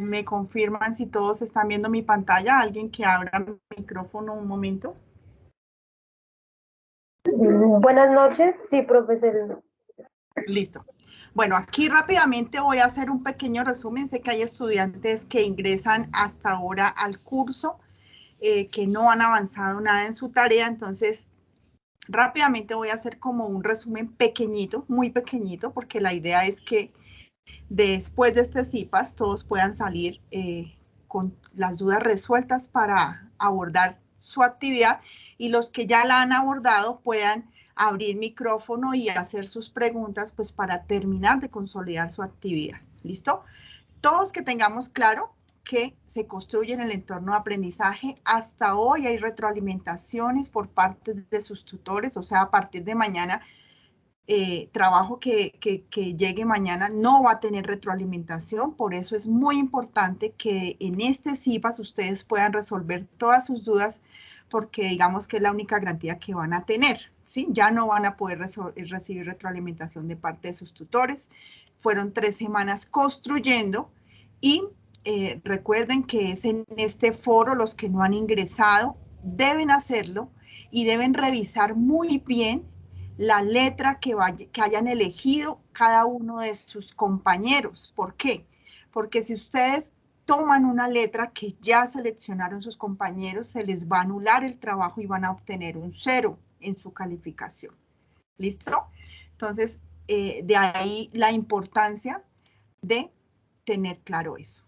¿Me confirman si todos están viendo mi pantalla? ¿Alguien que abra mi micrófono un momento? Buenas noches, sí, profesor. Listo. Bueno, aquí rápidamente voy a hacer un pequeño resumen. Sé que hay estudiantes que ingresan hasta ahora al curso, que no han avanzado nada en su tarea, entonces rápidamente voy a hacer como un resumen pequeñito, muy pequeñito, porque la idea es que después de este CIPAS todos puedan salir con las dudas resueltas para abordar su actividad y los que ya la han abordado puedan abrir micrófono y hacer sus preguntas pues para terminar de consolidar su actividad. ¿Listo? Todos que tengamos claro que se construye en el entorno de aprendizaje. Hasta hoy hay retroalimentaciones por parte de sus tutores, o sea, a partir de mañana trabajo que llegue mañana no va a tener retroalimentación, por eso es muy importante que en este CIPAS ustedes puedan resolver todas sus dudas, porque digamos que es la única garantía que van a tener, ¿sí? Ya no van a poder recibir retroalimentación de parte de sus tutores. Fueron 3 semanas construyendo y recuerden que es en este foro los que no han ingresado deben hacerlo y deben revisar muy bien la letra que hayan elegido cada uno de sus compañeros. ¿Por qué? Porque si ustedes toman una letra que ya seleccionaron sus compañeros, se les va a anular el trabajo y van a obtener un 0 en su calificación. ¿Listo? Entonces, de ahí la importancia de tener claro eso.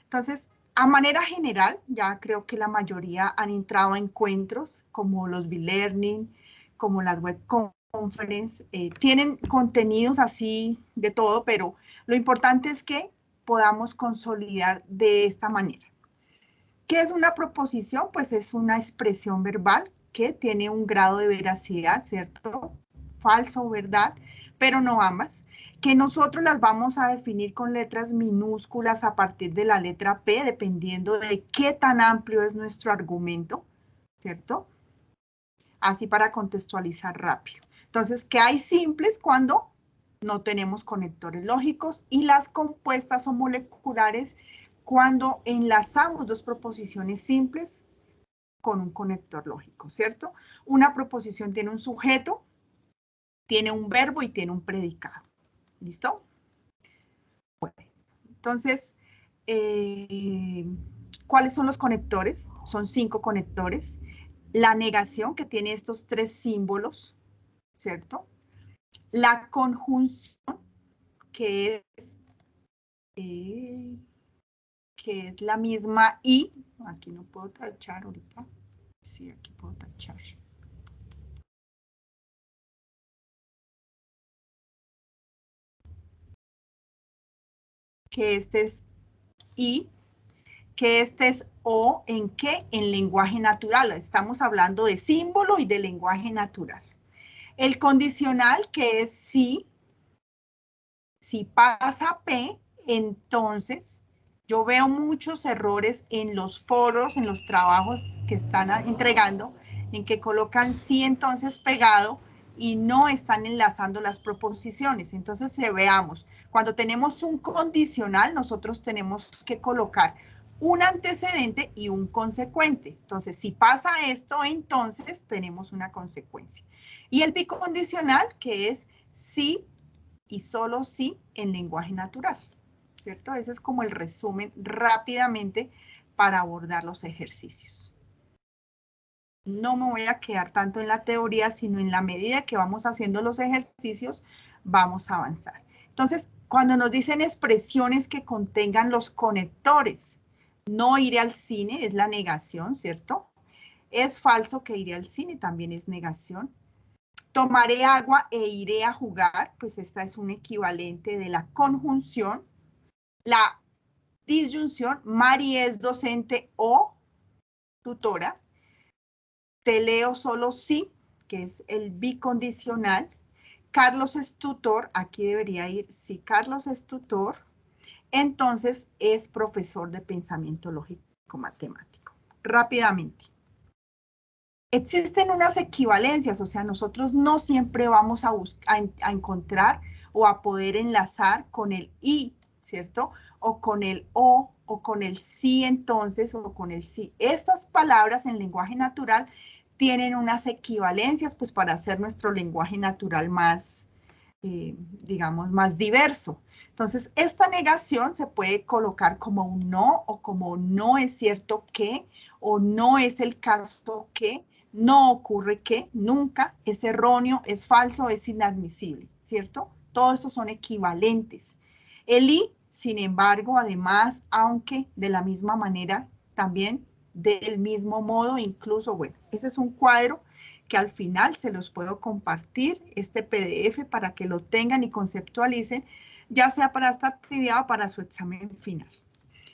Entonces, a manera general, ya creo que la mayoría han entrado a encuentros como los B-Learning, como las web conference, tienen contenidos así de todo, pero lo importante es que podamos consolidar de esta manera. ¿Qué es una proposición? Pues es una expresión verbal que tiene un grado de veracidad, ¿cierto? Falso o verdad, pero no ambas, que nosotros las vamos a definir con letras minúsculas a partir de la letra P, dependiendo de qué tan amplio es nuestro argumento, ¿cierto? Así para contextualizar rápido. Entonces, ¿qué hay simples cuando no tenemos conectores lógicos? Y las compuestas o moleculares cuando enlazamos dos proposiciones simples con un conector lógico, ¿cierto? Una proposición tiene un sujeto, tiene un verbo y tiene un predicado. ¿Listo? Bueno, entonces, ¿cuáles son los conectores? Son 5 conectores. La negación, que tiene estos 3 símbolos, ¿cierto? La conjunción, que es la misma y, aquí no puedo tachar ahorita, sí, aquí puedo tachar. Que este es y, que este es o, ¿en qué? En lenguaje natural. Estamos hablando de símbolo y de lenguaje natural. El condicional, que es si pasa P, entonces yo veo muchos errores en los foros, en los trabajos que están entregando, en que colocan sí entonces pegado y no están enlazando las proposiciones. Entonces, veamos, cuando tenemos un condicional, nosotros tenemos que colocar un antecedente y un consecuente. Entonces, si pasa esto, entonces tenemos una consecuencia. Y el bicondicional, que es si y solo si en lenguaje natural, ¿cierto? Ese es como el resumen rápidamente para abordar los ejercicios. No me voy a quedar tanto en la teoría, sino en la medida que vamos haciendo los ejercicios, vamos a avanzar. Entonces, cuando nos dicen expresiones que contengan los conectores, no iré al cine es la negación, ¿cierto? Es falso que iré al cine, también es negación. Tomaré agua e iré a jugar, pues esta es un equivalente de la conjunción. La disyunción, Mari es docente o tutora. Te leo solo sí, que es el bicondicional. Carlos es tutor, aquí debería ir, si Carlos es tutor, entonces es profesor de pensamiento lógico matemático. Rápidamente. Existen unas equivalencias, o sea, nosotros no siempre vamos a encontrar o a poder enlazar con el y, ¿cierto? O con el o con el sí entonces, o con el sí. Estas palabras en lenguaje natural tienen unas equivalencias, pues para hacer nuestro lenguaje natural más, digamos, más diverso. Entonces, esta negación se puede colocar como un no, o como no es cierto que, o no es el caso que, no ocurre que, nunca, es erróneo, es falso, es inadmisible, ¿cierto? Todos estos son equivalentes. El y, sin embargo, además, aunque de la misma manera, también del mismo modo, incluso, bueno, ese es un cuadro que al final se los puedo compartir, este PDF, para que lo tengan y conceptualicen, ya sea para esta actividad o para su examen final.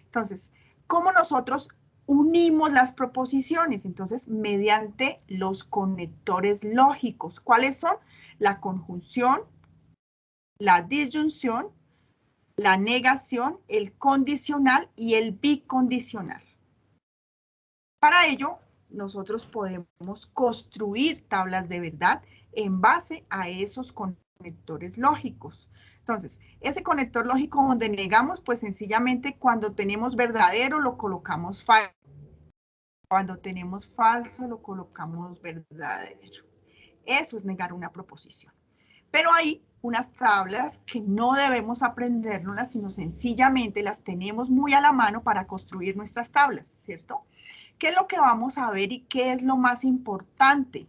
Entonces, ¿cómo nosotros unimos las proposiciones? Entonces, mediante los conectores lógicos. ¿Cuáles son? La conjunción, la disyunción, la negación, el condicional y el bicondicional. Para ello, nosotros podemos construir tablas de verdad en base a esos conectores lógicos. Entonces, ese conector lógico donde negamos, pues sencillamente cuando tenemos verdadero lo colocamos falso. Cuando tenemos falso lo colocamos verdadero. Eso es negar una proposición. Pero hay unas tablas que no debemos aprendernos, sino sencillamente las tenemos muy a la mano para construir nuestras tablas, ¿cierto? ¿Qué es lo que vamos a ver y qué es lo más importante?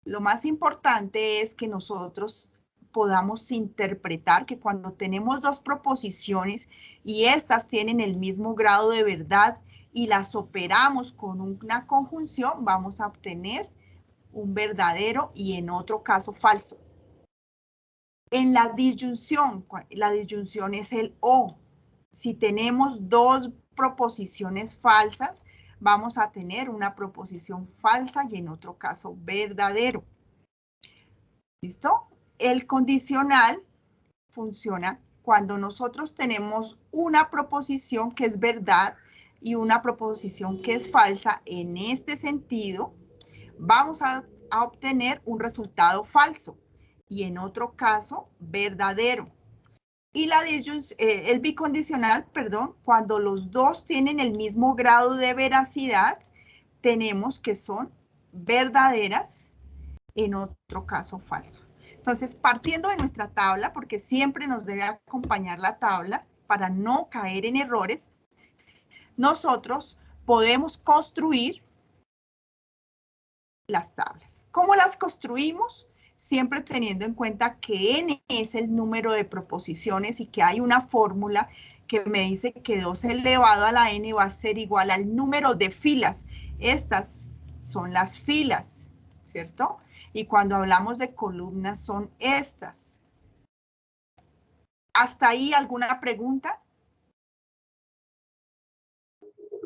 Lo más importante es que nosotros podamos interpretar que cuando tenemos dos proposiciones y estas tienen el mismo grado de verdad y las operamos con una conjunción, vamos a obtener un verdadero y en otro caso falso. En la disyunción es el o. Si tenemos dos proposiciones falsas, vamos a tener una proposición falsa y en otro caso verdadero. ¿Listo? El condicional funciona cuando nosotros tenemos una proposición que es verdad y una proposición que es falsa. En este sentido, vamos a obtener un resultado falso y en otro caso verdadero. Y el bicondicional, perdón, cuando los dos tienen el mismo grado de veracidad, tenemos que son verdaderas, en otro caso falso. Entonces, partiendo de nuestra tabla, porque siempre nos debe acompañar la tabla para no caer en errores, nosotros podemos construir las tablas. ¿Cómo las construimos? Siempre teniendo en cuenta que n es el número de proposiciones y que hay una fórmula que me dice que 2 elevado a la n va a ser igual al número de filas. Estas son las filas, ¿cierto? Y cuando hablamos de columnas son estas. ¿Hasta ahí alguna pregunta?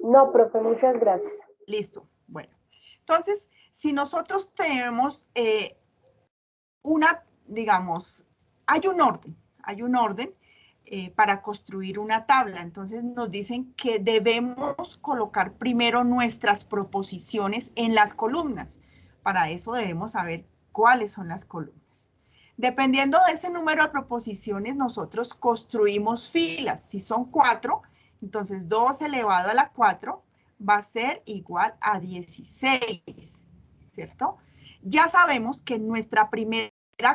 No, profe, muchas gracias. Listo. Bueno, entonces, si nosotros tenemos digamos, hay un orden para construir una tabla. Entonces nos dicen que debemos colocar primero nuestras proposiciones en las columnas. Para eso debemos saber cuáles son las columnas. Dependiendo de ese número de proposiciones, nosotros construimos filas. Si son 4, entonces 2 elevado a la 4 va a ser igual a 16, ¿cierto? Ya sabemos que nuestra primera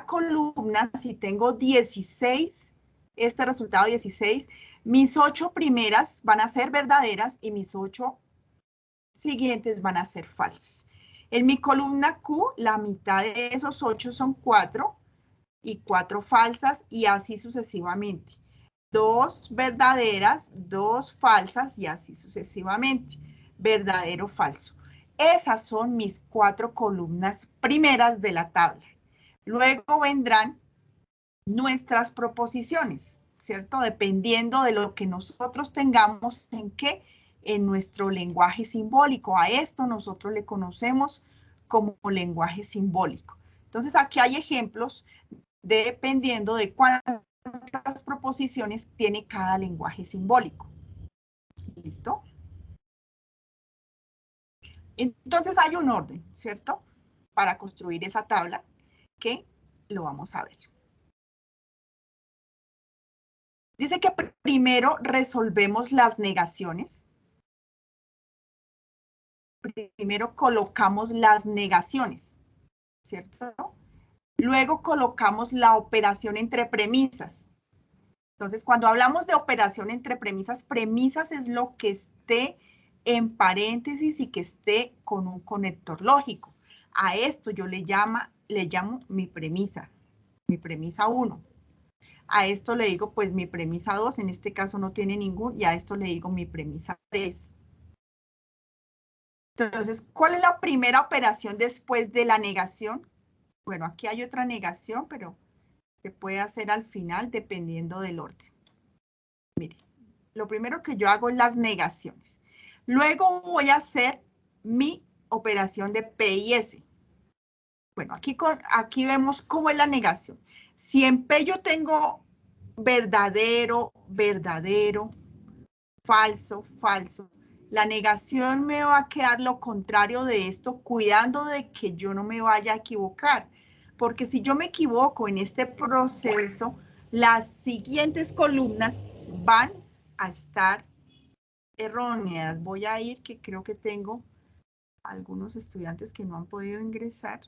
columna, si tengo 16, este resultado 16, mis 8 primeras van a ser verdaderas y mis 8 siguientes van a ser falsas. En mi columna Q, la mitad de esos 8 son 4 y 4 falsas y así sucesivamente. 2 verdaderas, 2 falsas y así sucesivamente. Verdadero, falso. Esas son mis 4 columnas primeras de la tabla. Luego vendrán nuestras proposiciones, ¿cierto? Dependiendo de lo que nosotros tengamos en qué, en nuestro lenguaje simbólico. A esto nosotros le conocemos como lenguaje simbólico. Entonces aquí hay ejemplos dependiendo de cuántas proposiciones tiene cada lenguaje simbólico. ¿Listo? Entonces hay un orden, ¿cierto? Para construir esa tabla que lo vamos a ver. Dice que primero resolvemos las negaciones. Primero colocamos las negaciones, ¿cierto? Luego colocamos la operación entre premisas. Entonces, cuando hablamos de operación entre premisas, premisas es lo que esté en paréntesis y que esté con un conector lógico. A esto yo le llamo mi premisa 1. A esto le digo, pues, mi premisa 2, en este caso no tiene ningún, y a esto le digo mi premisa 3. Entonces, ¿cuál es la primera operación después de la negación? Bueno, aquí hay otra negación, pero se puede hacer al final dependiendo del orden. Mire, lo primero que yo hago es las negaciones. Luego voy a hacer mi operación de P y S. Bueno, aquí vemos cómo es la negación. Si en P yo tengo verdadero, verdadero, falso, falso, la negación me va a quedar lo contrario de esto, cuidando de que yo no me vaya a equivocar. Porque si yo me equivoco en este proceso, las siguientes columnas van a estar erróneas. Voy a ir, que creo que tengo algunos estudiantes que no han podido ingresar.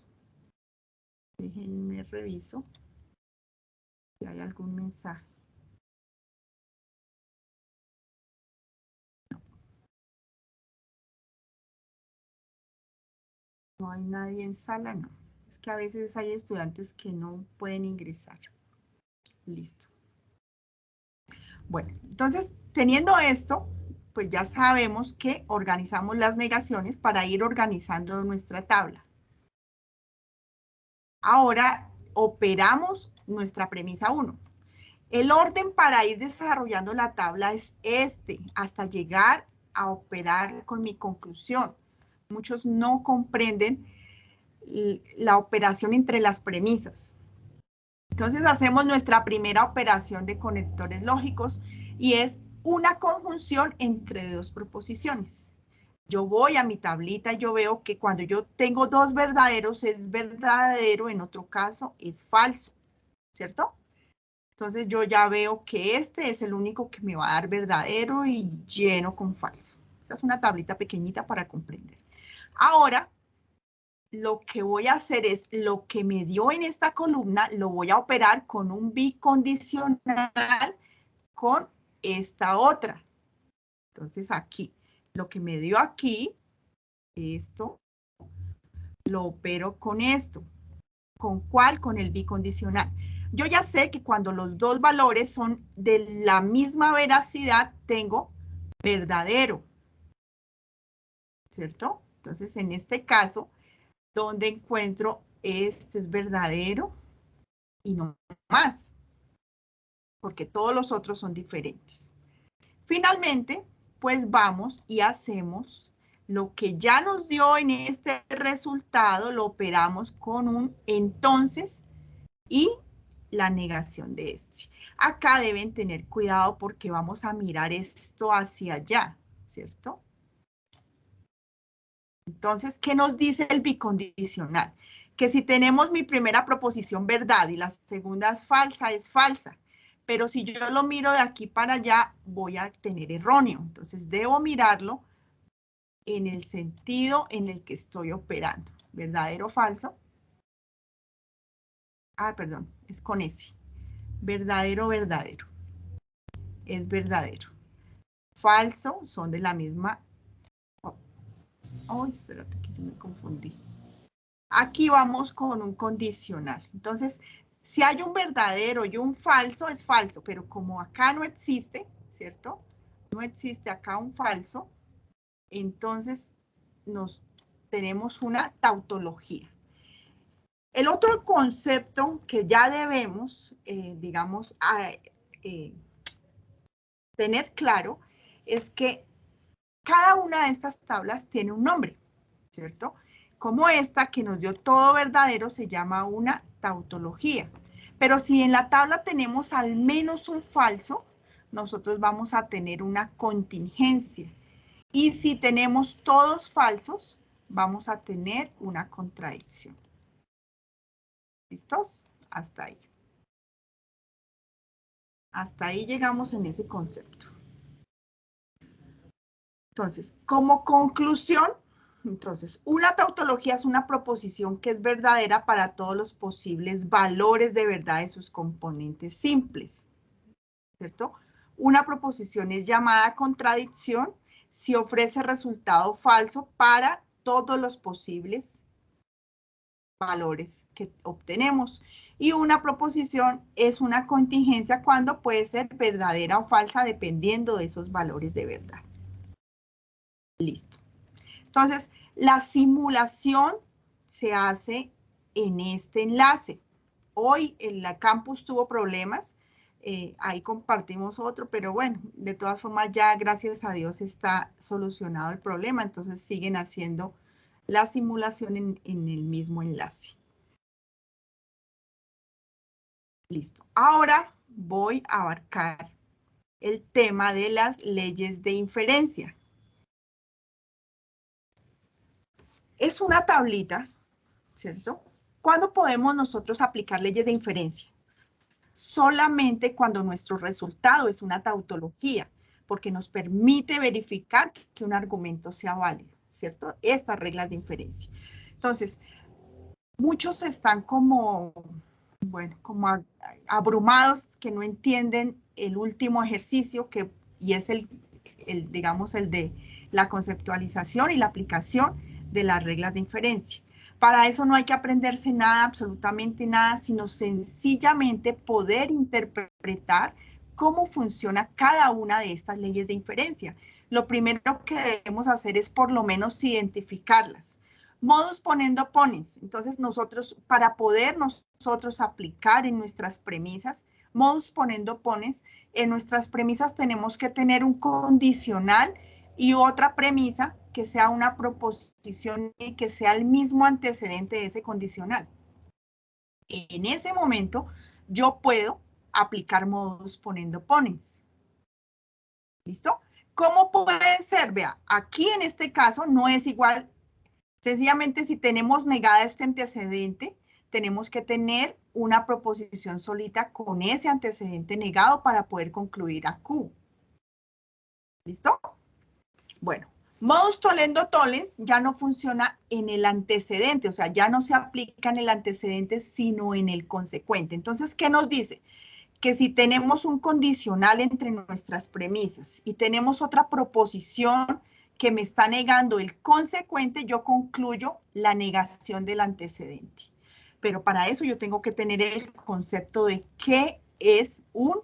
Déjenme reviso si hay algún mensaje. No hay nadie en sala, no. Es que a veces hay estudiantes que no pueden ingresar. Listo. Bueno, entonces, teniendo esto, pues ya sabemos que organizamos las negaciones para ir organizando nuestra tabla. Ahora, operamos nuestra premisa 1. El orden para ir desarrollando la tabla es este, hasta llegar a operar con mi conclusión. Muchos no comprenden la operación entre las premisas. Entonces hacemos nuestra primera operación de conectores lógicos y es una conjunción entre dos proposiciones. Yo voy a mi tablita y yo veo que cuando yo tengo dos verdaderos es verdadero, en otro caso es falso, ¿cierto? Entonces yo ya veo que este es el único que me va a dar verdadero y lleno con falso. Esta es una tablita pequeñita para comprender. Ahora, lo que voy a hacer es lo que me dio en esta columna, lo voy a operar con un bicondicional con esta otra. Entonces aquí, lo que me dio aquí, esto, lo opero con esto. ¿Con cuál? Con el bicondicional. Yo ya sé que cuando los dos valores son de la misma veracidad, tengo verdadero, ¿cierto? Entonces, en este caso, donde encuentro este es verdadero y no más, porque todos los otros son diferentes. Finalmente, pues vamos y hacemos lo que ya nos dio en este resultado, lo operamos con un entonces y la negación de este. Acá deben tener cuidado porque vamos a mirar esto hacia allá, ¿cierto? Entonces, ¿qué nos dice el bicondicional? Que si tenemos mi primera proposición verdad y la segunda es falsa. Pero si yo lo miro de aquí para allá, voy a tener erróneo. Entonces, debo mirarlo en el sentido en el que estoy operando. ¿Verdadero o falso? Ah, perdón, es con ese. Verdadero, verdadero. Es verdadero. Falso son de la misma. Oh, espérate que yo me confundí. Aquí vamos con un condicional. Entonces, si hay un verdadero y un falso, es falso, pero como acá no existe, ¿cierto? No existe acá un falso, entonces tenemos una tautología. El otro concepto que ya debemos, digamos, tener claro es que cada una de estas tablas tiene un nombre, ¿cierto? Como esta que nos dio todo verdadero se llama una tautología. Pero si en la tabla tenemos al menos un falso, nosotros vamos a tener una contingencia. Y si tenemos todos falsos, vamos a tener una contradicción. ¿Listos? Hasta ahí. Hasta ahí llegamos en ese concepto. Entonces, como conclusión, entonces, una tautología es una proposición que es verdadera para todos los posibles valores de verdad de sus componentes simples, ¿cierto? Una proposición es llamada contradicción si ofrece resultado falso para todos los posibles valores que obtenemos. Y una proposición es una contingencia cuando puede ser verdadera o falsa dependiendo de esos valores de verdad. Listo. Entonces, la simulación se hace en este enlace. Hoy en la campus tuvo problemas, ahí compartimos otro, pero bueno, de todas formas ya gracias a Dios está solucionado el problema, entonces siguen haciendo la simulación en el mismo enlace. Listo. Ahora voy a abarcar el tema de las leyes de inferencia. Es una tablita, ¿cierto? ¿Cuándo podemos nosotros aplicar leyes de inferencia? Solamente cuando nuestro resultado es una tautología, porque nos permite verificar que un argumento sea válido, ¿cierto? Estas reglas de inferencia. Entonces, muchos están como, bueno, como abrumados, que no entienden el último ejercicio, y es digamos, el de la conceptualización y la aplicación de las reglas de inferencia. Para eso no hay que aprenderse nada, absolutamente nada, sino sencillamente poder interpretar cómo funciona cada una de estas leyes de inferencia. Lo primero que debemos hacer es por lo menos identificarlas. Modus ponendo ponens. Entonces nosotros, para poder nosotros aplicar en nuestras premisas, modus ponendo ponens, en nuestras premisas tenemos que tener un condicional y otra premisa que sea una proposición y que sea el mismo antecedente de ese condicional. En ese momento, yo puedo aplicar modus ponendo ponens. ¿Listo? ¿Cómo puede ser? Vea, aquí en este caso no es igual. Sencillamente, si tenemos negada este antecedente, tenemos que tener una proposición solita con ese antecedente negado para poder concluir a Q. ¿Listo? Bueno, modus tollendo tollens ya no funciona en el antecedente, o sea, ya no se aplica en el antecedente, sino en el consecuente. Entonces, ¿qué nos dice? Que si tenemos un condicional entre nuestras premisas y tenemos otra proposición que me está negando el consecuente, yo concluyo la negación del antecedente. Pero para eso yo tengo que tener el concepto de qué es un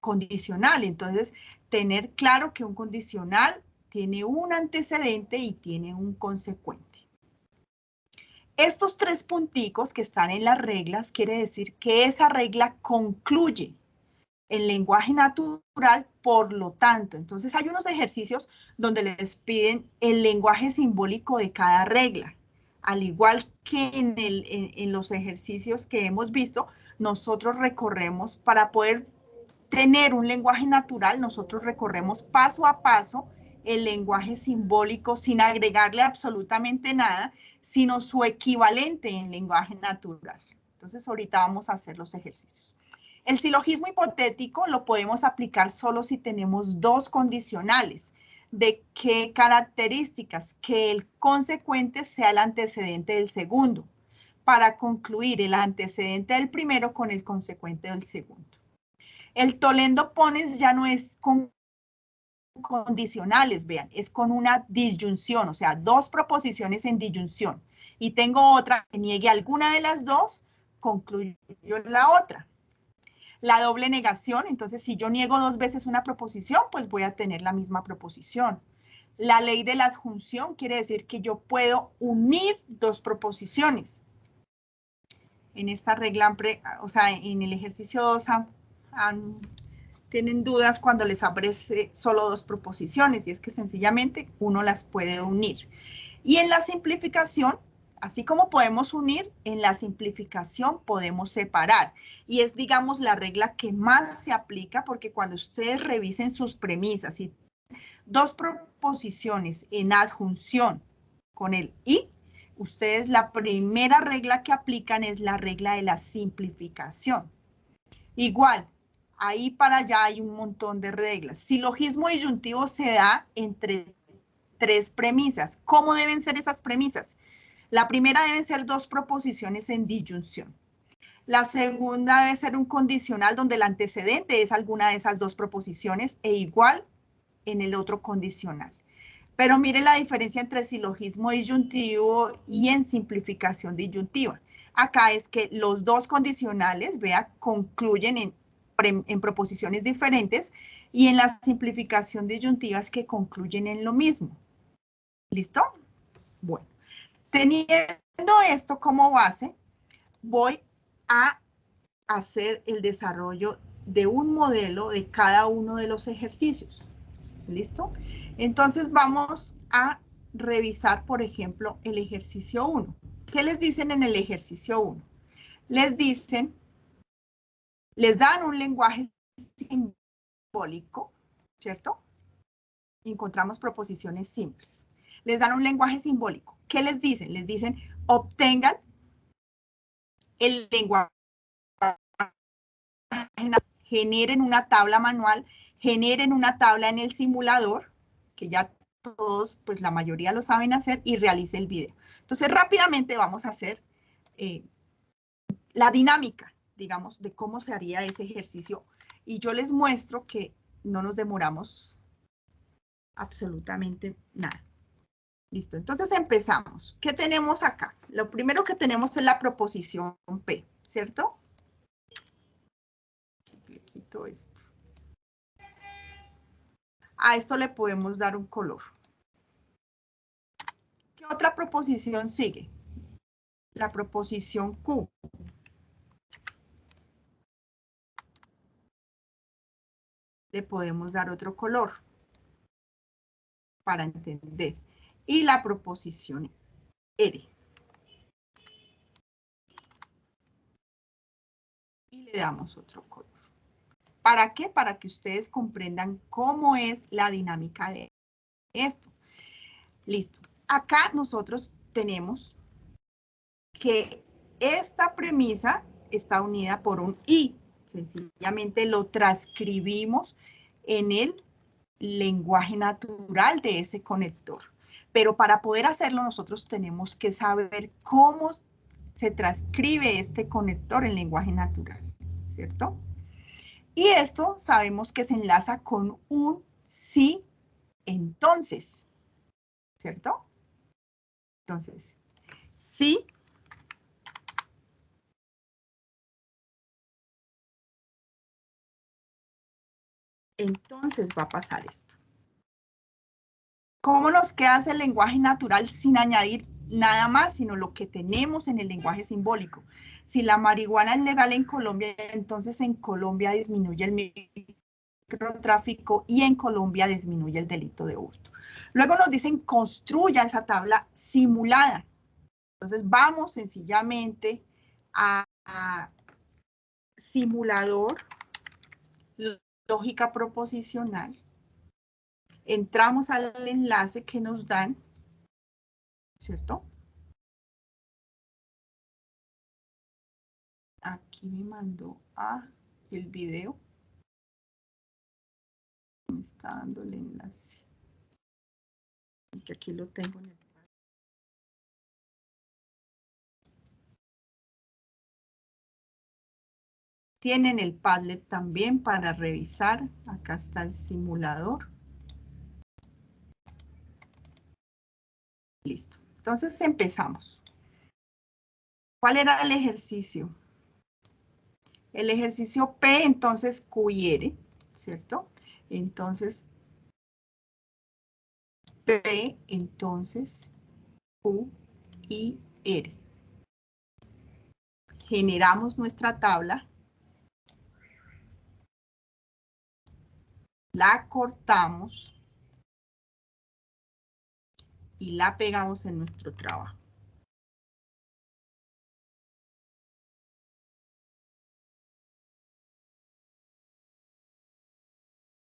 condicional. Entonces, tener claro que un condicional tiene un antecedente y tiene un consecuente. Estos tres punticos que están en las reglas quiere decir que esa regla concluye el lenguaje natural, por lo tanto. Entonces hay unos ejercicios donde les piden el lenguaje simbólico de cada regla. Al igual que en los ejercicios que hemos visto, nosotros recorremos para poder tener un lenguaje natural, nosotros recorremos paso a paso el lenguaje simbólico sin agregarle absolutamente nada, sino su equivalente en lenguaje natural. Entonces ahorita vamos a hacer los ejercicios. El silogismo hipotético lo podemos aplicar solo si tenemos dos condicionales. ¿De qué características? Que el consecuente sea el antecedente del segundo, para concluir el antecedente del primero con el consecuente del segundo. El tollendo ponens ya no es con condicionales, vean, es con una disyunción, o sea, dos proposiciones en disyunción. Y tengo otra que niegue alguna de las dos, concluyo la otra. La doble negación, entonces si yo niego dos veces una proposición, pues voy a tener la misma proposición. La ley de la adjunción quiere decir que yo puedo unir dos proposiciones. En esta regla, o sea, en el ejercicio 2 tienen dudas cuando les aparece solo dos proposiciones, y es que sencillamente uno las puede unir. Y en la simplificación, así como podemos unir, en la simplificación podemos separar. Y es, digamos, la regla que más se aplica, porque cuando ustedes revisen sus premisas y dos proposiciones en adjunción con el y, ustedes la primera regla que aplican es la regla de la simplificación. Igual, Ahí para allá hay un montón de reglas. Silogismo disyuntivo se da entre tres premisas. ¿Cómo deben ser esas premisas? La primera deben ser dos proposiciones en disyunción. La segunda debe ser un condicional donde el antecedente es alguna de esas dos proposiciones e igual en el otro condicional. Pero mire la diferencia entre silogismo disyuntivo y en simplificación disyuntiva. Acá es que los dos condicionales, vea, concluyen en proposiciones diferentes y en la simplificación disyuntiva es que concluyen en lo mismo. ¿Listo? Bueno, teniendo esto como base, voy a hacer el desarrollo de un modelo de cada uno de los ejercicios. ¿Listo? Entonces vamos a revisar, por ejemplo, el ejercicio 1. ¿Qué les dicen en el ejercicio 1? Les dicen, les dan un lenguaje simbólico, ¿cierto? Encontramos proposiciones simples. Les dan un lenguaje simbólico. ¿Qué les dicen? Les dicen, obtengan el lenguaje, generen una tabla manual, generen una tabla en el simulador, que ya todos, pues la mayoría lo saben hacer, y realice el video. Entonces, rápidamente vamos a hacer la dinámica, digamos, de cómo se haría ese ejercicio. Y yo les muestro que no nos demoramos absolutamente nada. Listo, entonces empezamos. ¿Qué tenemos acá? Lo primero que tenemos es la proposición P, ¿cierto? Le quito esto. A esto le podemos dar un color. ¿Qué otra proposición sigue? La proposición Q. Le podemos dar otro color para entender. Y la proposición R. Y le damos otro color. ¿Para qué? Para que ustedes comprendan cómo es la dinámica de esto. Listo. Acá nosotros tenemos que esta premisa está unida por un y. Sencillamente lo transcribimos en el lenguaje natural de ese conector. Pero para poder hacerlo nosotros tenemos que saber cómo se transcribe este conector en lenguaje natural, ¿cierto? Y esto sabemos que se enlaza con un sí, entonces, ¿cierto? Entonces, sí, entonces va a pasar esto. ¿Cómo nos queda ese lenguaje natural sin añadir nada más, sino lo que tenemos en el lenguaje simbólico? Si la marihuana es legal en Colombia, entonces en Colombia disminuye el microtráfico y en Colombia disminuye el delito de hurto. Luego nos dicen construya esa tabla simulada. Entonces vamos sencillamente a simulador, lógica proposicional. Entramos al enlace que nos dan, ¿cierto? Aquí me mandó a el video. Me está dando el enlace. Que aquí lo tengo en el pad. Tienen el Padlet también para revisar. Acá está el simulador. Listo. Entonces empezamos. ¿Cuál era el ejercicio? El ejercicio P, entonces Q y R, ¿cierto? Entonces, P, entonces, Q y R. Generamos nuestra tabla. La cortamos. Y la pegamos en nuestro trabajo.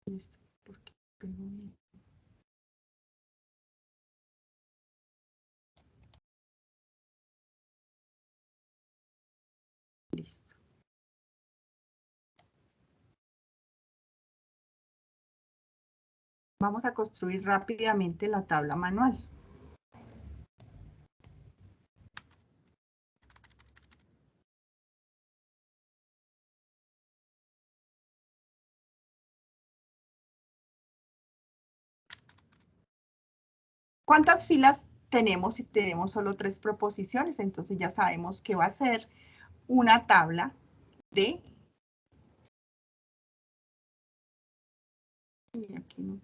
Listo, porque pego bien. Listo. Vamos a construir rápidamente la tabla manual. ¿Cuántas filas tenemos si tenemos solo 3 proposiciones? Entonces ya sabemos que va a ser una tabla de... Aquí no,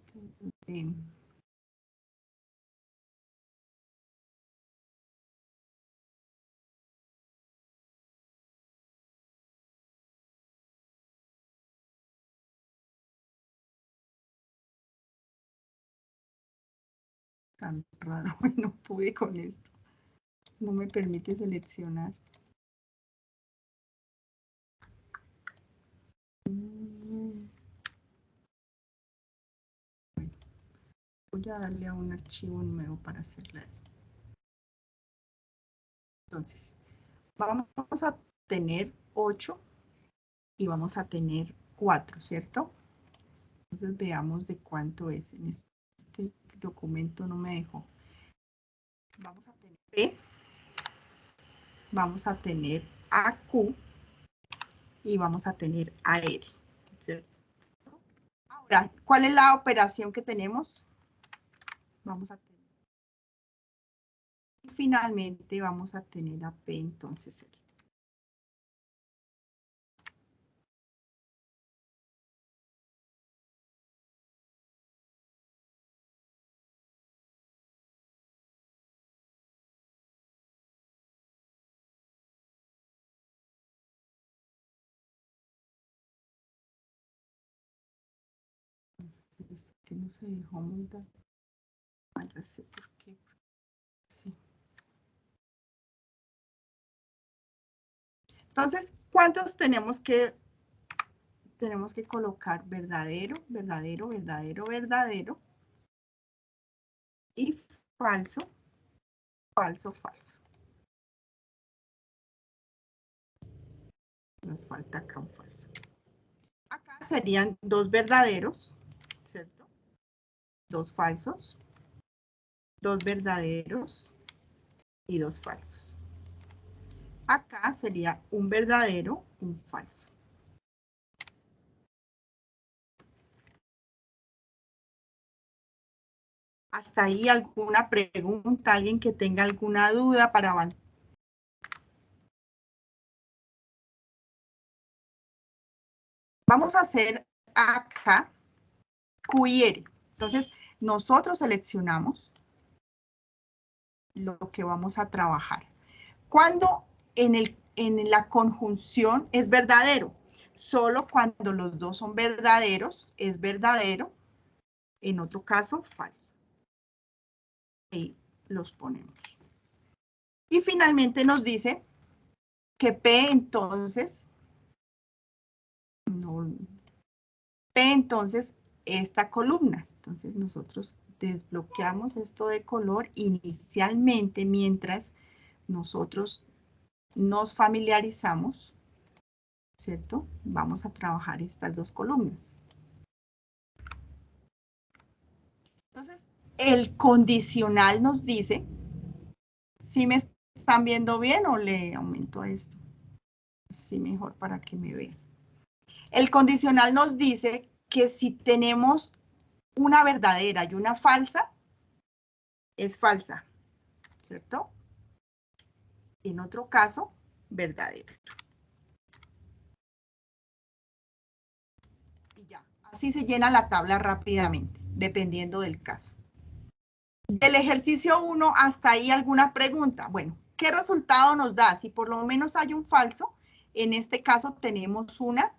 tan raro, no pude con esto. No me permite seleccionar. Voy a darle a un archivo nuevo para hacerla. Entonces, vamos a tener 8 y vamos a tener 4, ¿cierto? Entonces veamos de cuánto es. En este documento no me dejó. Vamos a tener P, vamos a tener AQ y vamos a tener AR, ¿cierto? Ahora, ¿cuál es la operación que tenemos? Vamos a tener. Y finalmente vamos a tener a P, entonces R. Esto que no se dejó montar. Ya sé por qué. Sí. Entonces, ¿cuántos tenemos que colocar? Verdadero, verdadero, verdadero, verdadero. Y falso, falso, falso. Nos falta acá un falso. Acá serían 2 verdaderos, ¿cierto? 2 falsos, 2 verdaderos y 2 falsos. Acá sería un verdadero, un falso. Hasta ahí alguna pregunta, alguien que tenga alguna duda para avanzar. Vamos a hacer acá Q y R. Entonces, nosotros seleccionamos lo que vamos a trabajar. Cuando en la conjunción es verdadero, solo cuando los dos son verdaderos es verdadero, en otro caso falso. Ahí los ponemos. Y finalmente nos dice que P entonces, P entonces esta columna. Entonces nosotros desbloqueamos esto de color inicialmente mientras nosotros nos familiarizamos, ¿cierto? Vamos a trabajar estas 2 columnas. Entonces, el condicional nos dice, si me están viendo bien o le aumento esto. Sí, mejor para que me vean. El condicional nos dice que si tenemos una verdadera y una falsa, es falsa, ¿cierto? En otro caso, verdadero. Y ya, así se llena la tabla rápidamente, dependiendo del caso. Del ejercicio 1 hasta ahí, ¿alguna pregunta? Bueno, ¿qué resultado nos da? Si por lo menos hay un falso, en este caso tenemos una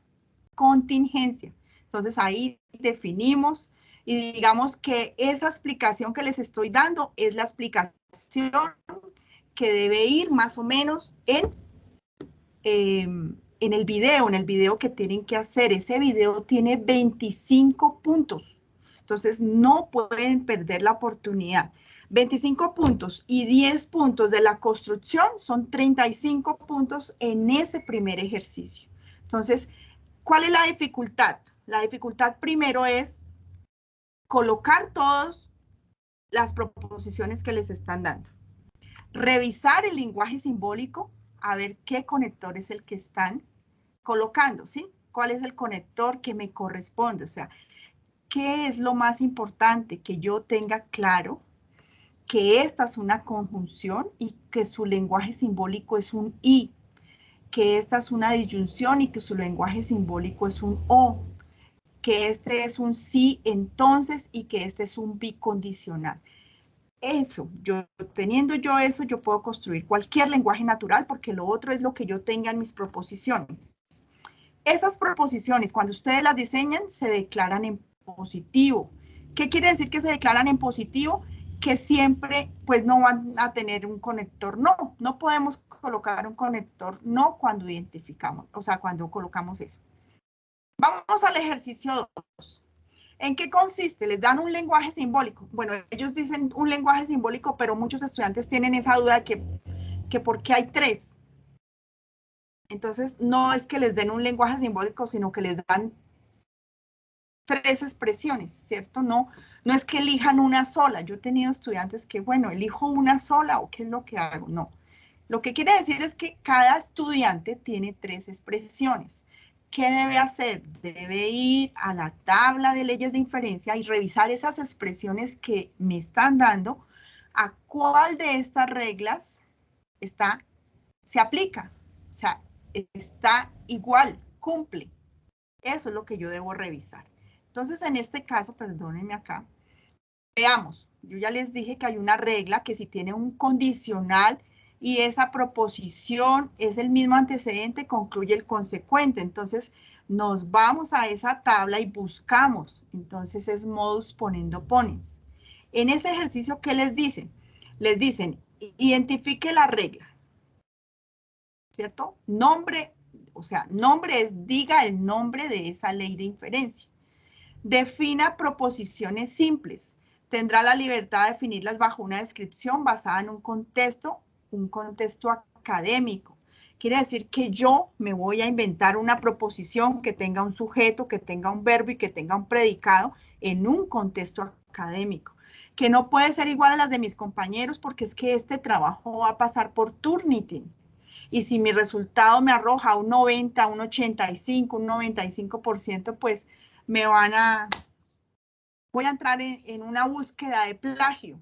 contingencia. Entonces ahí definimos y digamos que esa explicación que les estoy dando es la explicación que debe ir más o menos en el video que tienen que hacer. Ese video tiene 25 puntos. Entonces no pueden perder la oportunidad. 25 puntos y 10 puntos de la construcción son 35 puntos en ese primer ejercicio. Entonces, ¿cuál es la dificultad? La dificultad primero es colocar todas las proposiciones que les están dando. Revisar el lenguaje simbólico, a ver qué conector es el que están colocando, ¿sí? ¿Cuál es el conector que me corresponde? O sea, ¿qué es lo más importante? Que yo tenga claro que esta es una conjunción y que su lenguaje simbólico es un I, que esta es una disyunción y que su lenguaje simbólico es un O, que este es un sí entonces y que este es un bicondicional. Eso, teniendo yo eso, yo puedo construir cualquier lenguaje natural porque lo otro es lo que yo tenga en mis proposiciones. Esas proposiciones, cuando ustedes las diseñan, se declaran en positivo. ¿Qué quiere decir que se declaran en positivo? Que siempre, pues, no van a tener un conector no. No podemos colocar un conector no cuando identificamos, o sea, cuando colocamos eso. Vamos al ejercicio 2. ¿En qué consiste? Les dan un lenguaje simbólico. Bueno, ellos dicen un lenguaje simbólico, pero muchos estudiantes tienen esa duda de que ¿por qué hay 3? Entonces, no es que les den un lenguaje simbólico, sino que les dan 3 expresiones, ¿cierto? No es que elijan una sola. Yo he tenido estudiantes que, bueno, elijo una sola o qué es lo que hago. No. Lo que quiere decir es que cada estudiante tiene 3 expresiones. ¿Qué debe hacer? Debe ir a la tabla de leyes de inferencia y revisar esas expresiones que me están dando, a cuál de estas reglas se aplica. O sea, está igual, cumple. Eso es lo que yo debo revisar. Entonces, en este caso, perdónenme acá, veamos, yo ya les dije que hay una regla que si tiene un condicional y esa proposición es el mismo antecedente, concluye el consecuente. Entonces, nos vamos a esa tabla y buscamos. Entonces, es modus ponendo ponens. En ese ejercicio, ¿qué les dicen? Les dicen, identifique la regla, ¿cierto? Nombre, o sea, nombre es, diga el nombre de esa ley de inferencia. Defina proposiciones simples. Tendrá la libertad de definirlas bajo una descripción basada en un contexto académico. Quiere decir que yo me voy a inventar una proposición que tenga un sujeto, que tenga un verbo y que tenga un predicado en un contexto académico, que no puede ser igual a las de mis compañeros porque es que este trabajo va a pasar por Turnitin. Y si mi resultado me arroja un 90, un 85, un 95%, pues voy a entrar en una búsqueda de plagio.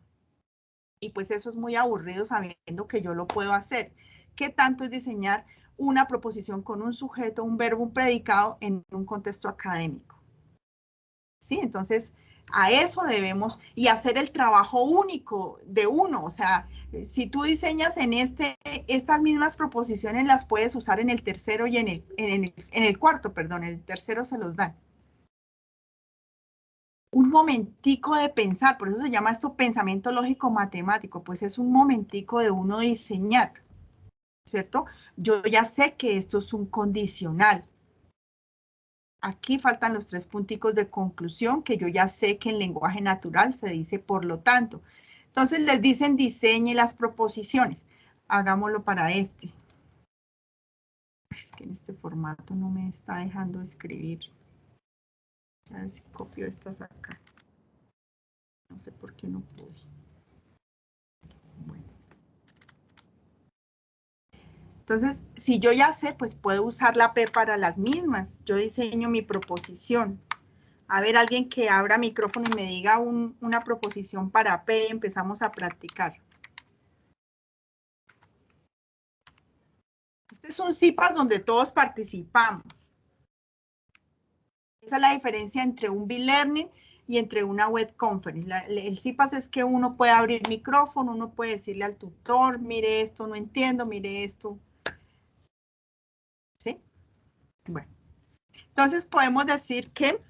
Y pues eso es muy aburrido sabiendo que yo lo puedo hacer. ¿Qué tanto es diseñar una proposición con un sujeto, un verbo, un predicado en un contexto académico? ¿Sí? Entonces, a eso debemos, y hacer el trabajo único de uno. O sea, si tú diseñas en estas mismas proposiciones, las puedes usar en el tercero y en el cuarto, perdón, el tercero se los dan. Un momentico de pensar, por eso se llama esto pensamiento lógico matemático, pues es un momentico de uno diseñar, ¿cierto? Yo ya sé que esto es un condicional. Aquí faltan los 3 punticos de conclusión, que yo ya sé que en lenguaje natural se dice por lo tanto. Entonces les dicen diseñe las proposiciones. Hagámoslo para este. Es que en este formato no me está dejando escribir. A ver si copio estas acá. No sé por qué no pude. Bueno. Entonces, si yo ya sé, pues puedo usar la P para las mismas. Yo diseño mi proposición. A ver, alguien que abra micrófono y me diga una proposición para P y empezamos a practicar. Este es un CIPAS donde todos participamos. Esa es la diferencia entre un B-Learning y entre una web conference. El CIPAS es que uno puede abrir micrófono, uno puede decirle al tutor, mire esto, no entiendo, mire esto. ¿Sí? Bueno. Entonces podemos decir que...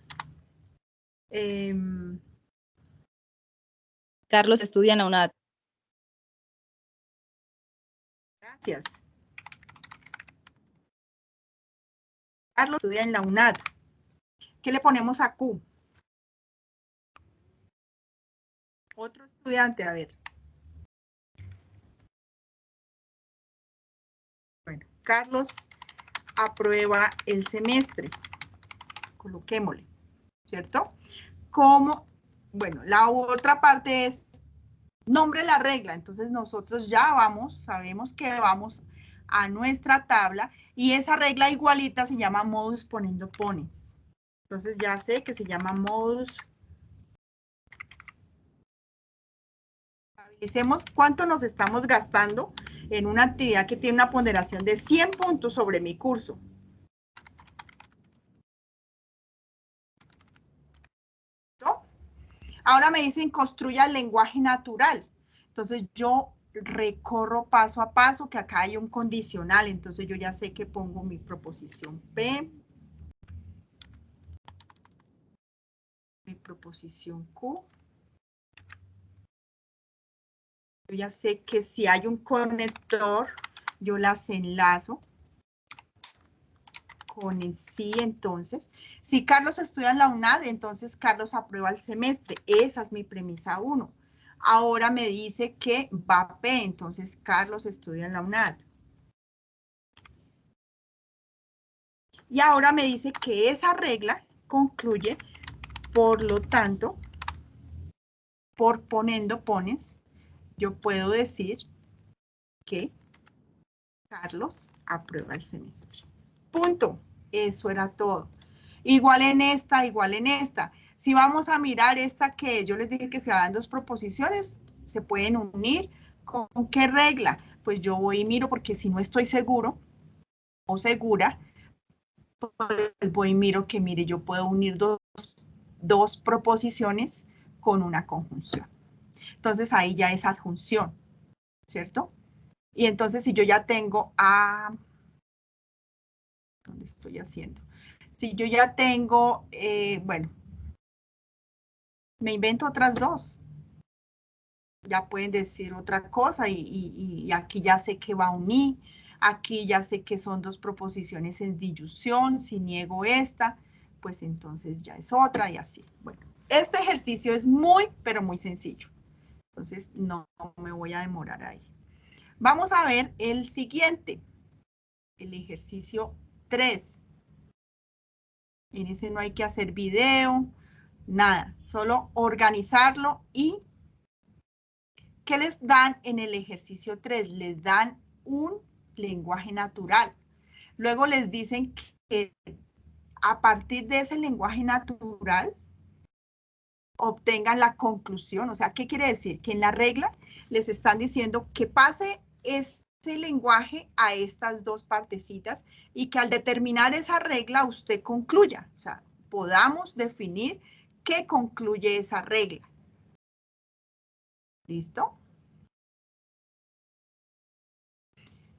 Carlos estudia en la UNAD. Gracias. Carlos estudia en la UNAD. ¿Qué le ponemos a Q? Otro estudiante, a ver. Bueno, Carlos aprueba el semestre. Coloquémosle, ¿cierto? ¿Cómo Bueno, la otra parte es nombre la regla. Entonces nosotros ya sabemos que vamos a nuestra tabla y esa regla igualita se llama modus ponendo ponens. Entonces ya sé que se llama modus. Estabilicemos cuánto nos estamos gastando en una actividad que tiene una ponderación de 100 puntos sobre mi curso. ¿No? Ahora me dicen construya el lenguaje natural. Entonces yo recorro paso a paso, que acá hay un condicional, entonces yo ya sé que pongo mi proposición P, mi proposición Q. Yo ya sé que si hay un conector, yo las enlazo con el sí, entonces. Si Carlos estudia en la UNAD, entonces Carlos aprueba el semestre. Esa es mi premisa 1. Ahora me dice que va P, entonces Carlos estudia en la UNAD. Y ahora me dice que esa regla concluye, por lo tanto, por poniendo pones, yo puedo decir que Carlos aprueba el semestre. Punto. Eso era todo. Igual en esta, igual en esta. Si vamos a mirar esta que yo les dije que se dan dos proposiciones, se pueden unir. ¿Con qué regla? Pues yo voy y miro porque si no estoy seguro o segura, pues voy y miro que, mire, yo puedo unir dos proposiciones con una conjunción. Entonces ahí ya es adjunción, ¿cierto? Y entonces si yo ya tengo a... ¿Dónde estoy haciendo? Si yo ya tengo, bueno, me invento otras dos. Ya pueden decir otra cosa y aquí ya sé que va a unir. Aquí ya sé que son dos proposiciones en disyunción. Si niego esta, pues entonces ya es otra y así. Bueno, este ejercicio es muy, pero muy sencillo. Entonces no me voy a demorar ahí. Vamos a ver el siguiente. El ejercicio 3. En ese no hay que hacer video, nada. Solo organizarlo y ¿qué les dan en el ejercicio 3? Les dan un lenguaje natural. Luego les dicen que a partir de ese lenguaje natural obtengan la conclusión. O sea, ¿qué quiere decir? Que en la regla les están diciendo que pase ese lenguaje a estas dos partecitas y que al determinar esa regla usted concluya. O sea, podamos definir qué concluye esa regla. ¿Listo?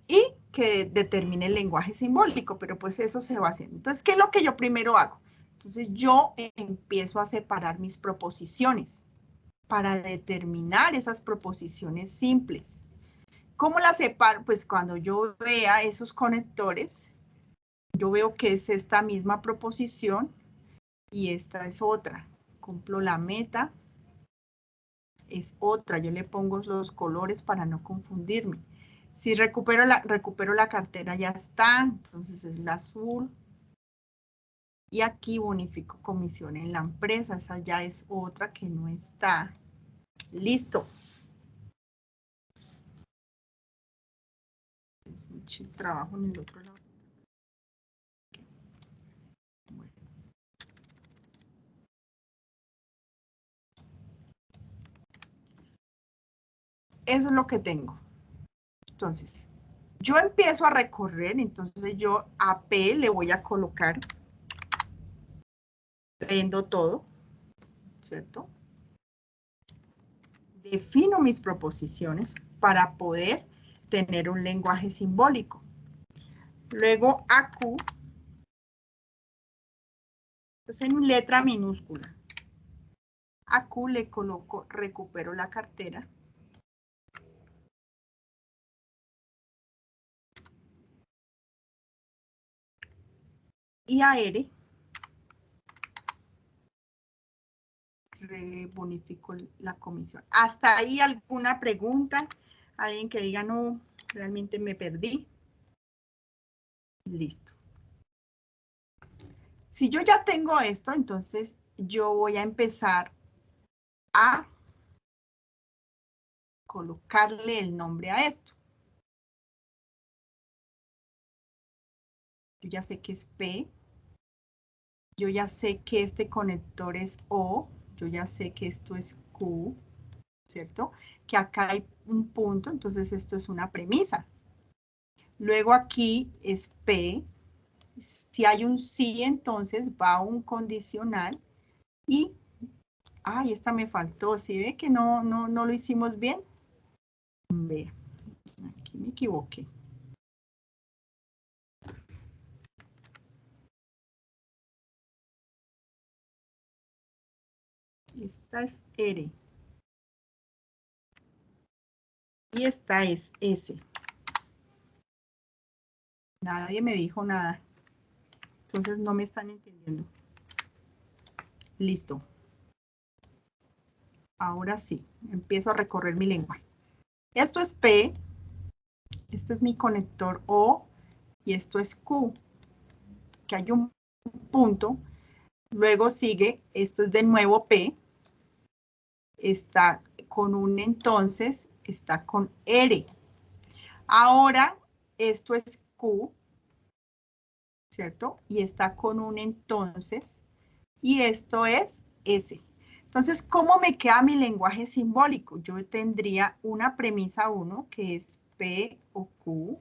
Y que determine el lenguaje simbólico, pero pues eso se va haciendo. Entonces, ¿qué es lo que yo primero hago? Entonces, yo empiezo a separar mis proposiciones para determinar esas proposiciones simples. ¿Cómo las separo? Pues cuando yo vea esos conectores, yo veo que es esta misma proposición y esta es otra. Cumplo la meta, es otra. Yo le pongo los colores para no confundirme. Si recupero la cartera, ya está, entonces es la azul. Y aquí bonifico comisión en la empresa, esa ya es otra que no está. Listo. Trabajo en el otro lado. Bueno. Eso es lo que tengo. Entonces, yo empiezo a recorrer, entonces yo a P le voy a colocar, prendo todo, ¿cierto? Defino mis proposiciones para poder tener un lenguaje simbólico. Luego a Q, pues en letra minúscula. A Q le coloco, recupero la cartera. Y a R, bonifico la comisión. ¿Hasta ahí alguna pregunta? ¿Alguien que diga, no, realmente me perdí? Listo. Si yo ya tengo esto, entonces yo voy a empezar a colocarle el nombre a esto. Yo ya sé que es P. Yo ya sé que este conector es O. Yo ya sé que esto es Q, ¿cierto? Que acá hay un punto, entonces esto es una premisa. Luego aquí es P. Si hay un sí, entonces va un condicional y, ay, esta me faltó, ¿sí ve que no lo hicimos bien? Vea, aquí me equivoqué. Esta es R. Y esta es S. Nadie me dijo nada. Entonces no me están entendiendo. Listo. Ahora sí, empiezo a recorrer mi lenguaje. Esto es P. Este es mi conector O. Y esto es Q. Que hay un punto. Luego sigue, esto es de nuevo P. Está con un entonces, está con R. Ahora, esto es Q, ¿cierto? Y está con un entonces, y esto es S. Entonces, ¿cómo me queda mi lenguaje simbólico? Yo tendría una premisa 1, que es P o Q.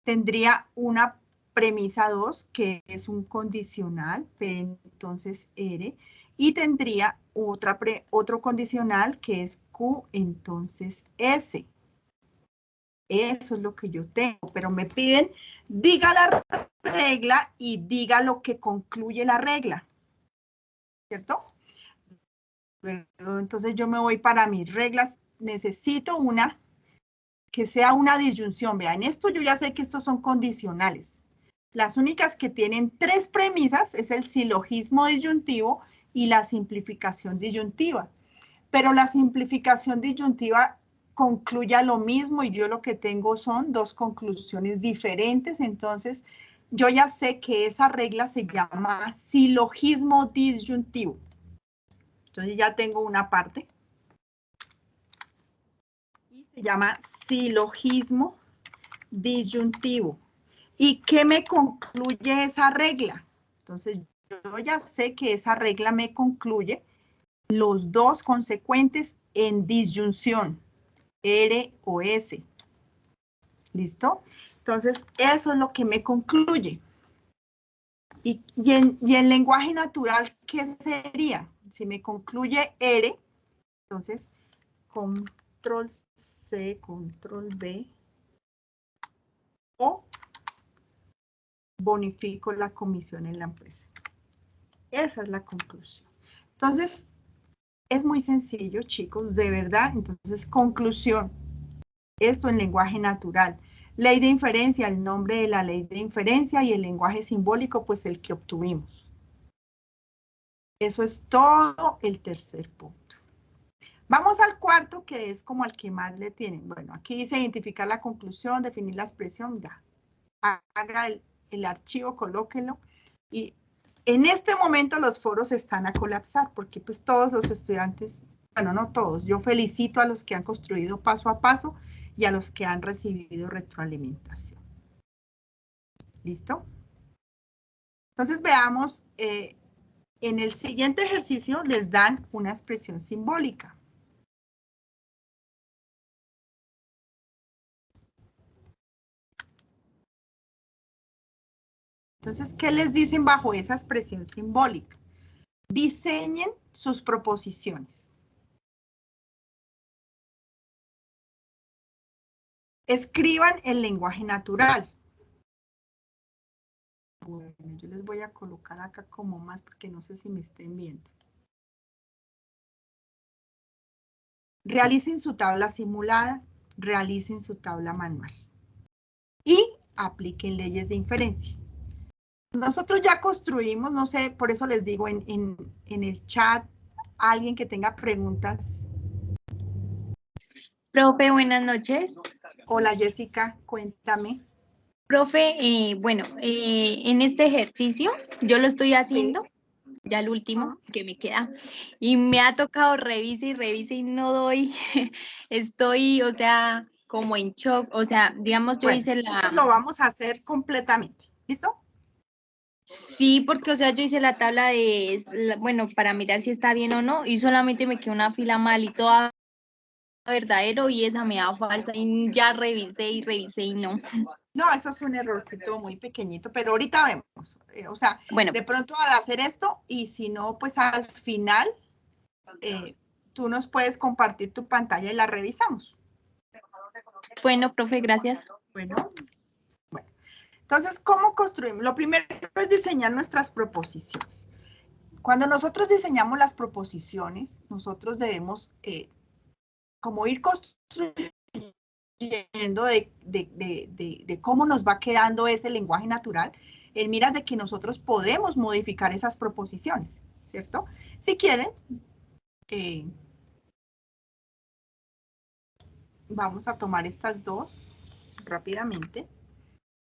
Tendría una premisa 2, que es un condicional, P entonces R. Y tendría otro condicional, que es Q entonces S. Eso es lo que yo tengo, pero me piden, diga la regla y diga lo que concluye la regla, ¿cierto? Luego, entonces yo me voy para mis reglas, necesito una que sea una disyunción. Vean, esto yo ya sé que estos son condicionales. Las únicas que tienen 3 premisas es el silogismo disyuntivo y la simplificación disyuntiva. Pero la simplificación disyuntiva concluye lo mismo y yo lo que tengo son 2 conclusiones diferentes. Entonces, yo ya sé que esa regla se llama silogismo disyuntivo. Entonces, ya tengo una parte. Y se llama silogismo disyuntivo. ¿Y qué me concluye esa regla? Entonces, yo ya sé que esa regla me concluye los 2 consecuentes en disyunción. R o S. ¿Listo? Entonces, eso es lo que me concluye. Y en lenguaje natural, ¿qué sería? Si me concluye R, entonces, control C, control B, o bonifico la comisión en la empresa. Esa es la conclusión. Entonces, es muy sencillo, chicos, de verdad. Entonces, conclusión. Esto en lenguaje natural. Ley de inferencia, el nombre de la ley de inferencia y el lenguaje simbólico, pues el que obtuvimos. Eso es todo el tercer punto. Vamos al cuarto, que es como al que más le tienen. Bueno, aquí dice identificar la conclusión, definir la expresión, ya. Haga el archivo, colóquelo. Y en este momento los foros están a colapsar, porque pues todos los estudiantes, bueno, no todos, yo felicito a los que han construido paso a paso y a los que han recibido retroalimentación. ¿Listo? Entonces veamos, en el siguiente ejercicio les dan una expresión simbólica. Entonces, ¿qué les dicen bajo esa expresión simbólica? Diseñen sus proposiciones. Escriban el lenguaje natural. Bueno, yo les voy a colocar acá como más porque no sé si me estén viendo. Realicen su tabla simulada, realicen su tabla manual. Y apliquen leyes de inferencia. Nosotros ya construimos, no sé, por eso les digo en el chat, alguien que tenga preguntas. Profe, buenas noches. Hola Jessica, cuéntame. Profe, bueno, en este ejercicio yo lo estoy haciendo ya el último que me queda. Y me ha tocado revise y no doy. Estoy, o sea, como en shock. O sea, digamos, yo Bueno, hice eso lo vamos a hacer completamente. ¿Listo? Sí, porque, o sea, yo hice la tabla de, bueno, para mirar si está bien o no, y solamente me quedó una fila mal y toda verdadero y esa me da falsa y ya revisé y no. No, eso es un errorcito muy pequeñito, pero ahorita vemos. O sea, Bueno, de pronto al hacer esto, y si no, pues al final, tú nos puedes compartir tu pantalla y la revisamos. bueno, profe, gracias. Bueno. Entonces, ¿cómo construimos? Lo primero es diseñar nuestras proposiciones. Cuando nosotros diseñamos las proposiciones, nosotros debemos como ir construyendo de cómo nos va quedando ese lenguaje natural, en miras de que nosotros podemos modificar esas proposiciones, ¿cierto? Si quieren, vamos a tomar estas dos rápidamente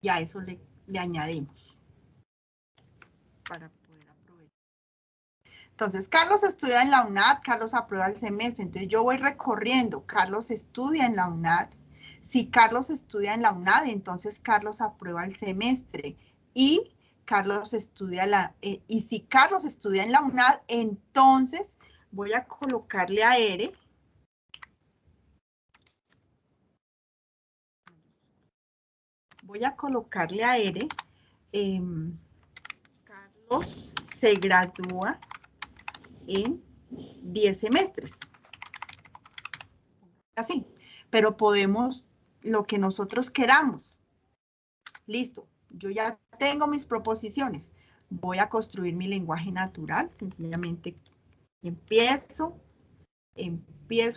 y a eso le añadimos para poder aprovechar. Entonces, Carlos estudia en la UNAD, Carlos aprueba el semestre. Entonces, yo voy recorriendo. Carlos estudia en la UNAD. Si Carlos estudia en la UNAD, entonces Carlos aprueba el semestre. Y Carlos estudia y si Carlos estudia en la UNAD, entonces voy a colocarle a ERE. Voy a colocarle a ERE. Carlos se gradúa en 10 semestres. Así, pero podemos lo que nosotros queramos. Listo, yo ya tengo mis proposiciones. Voy a construir mi lenguaje natural. Sencillamente empiezo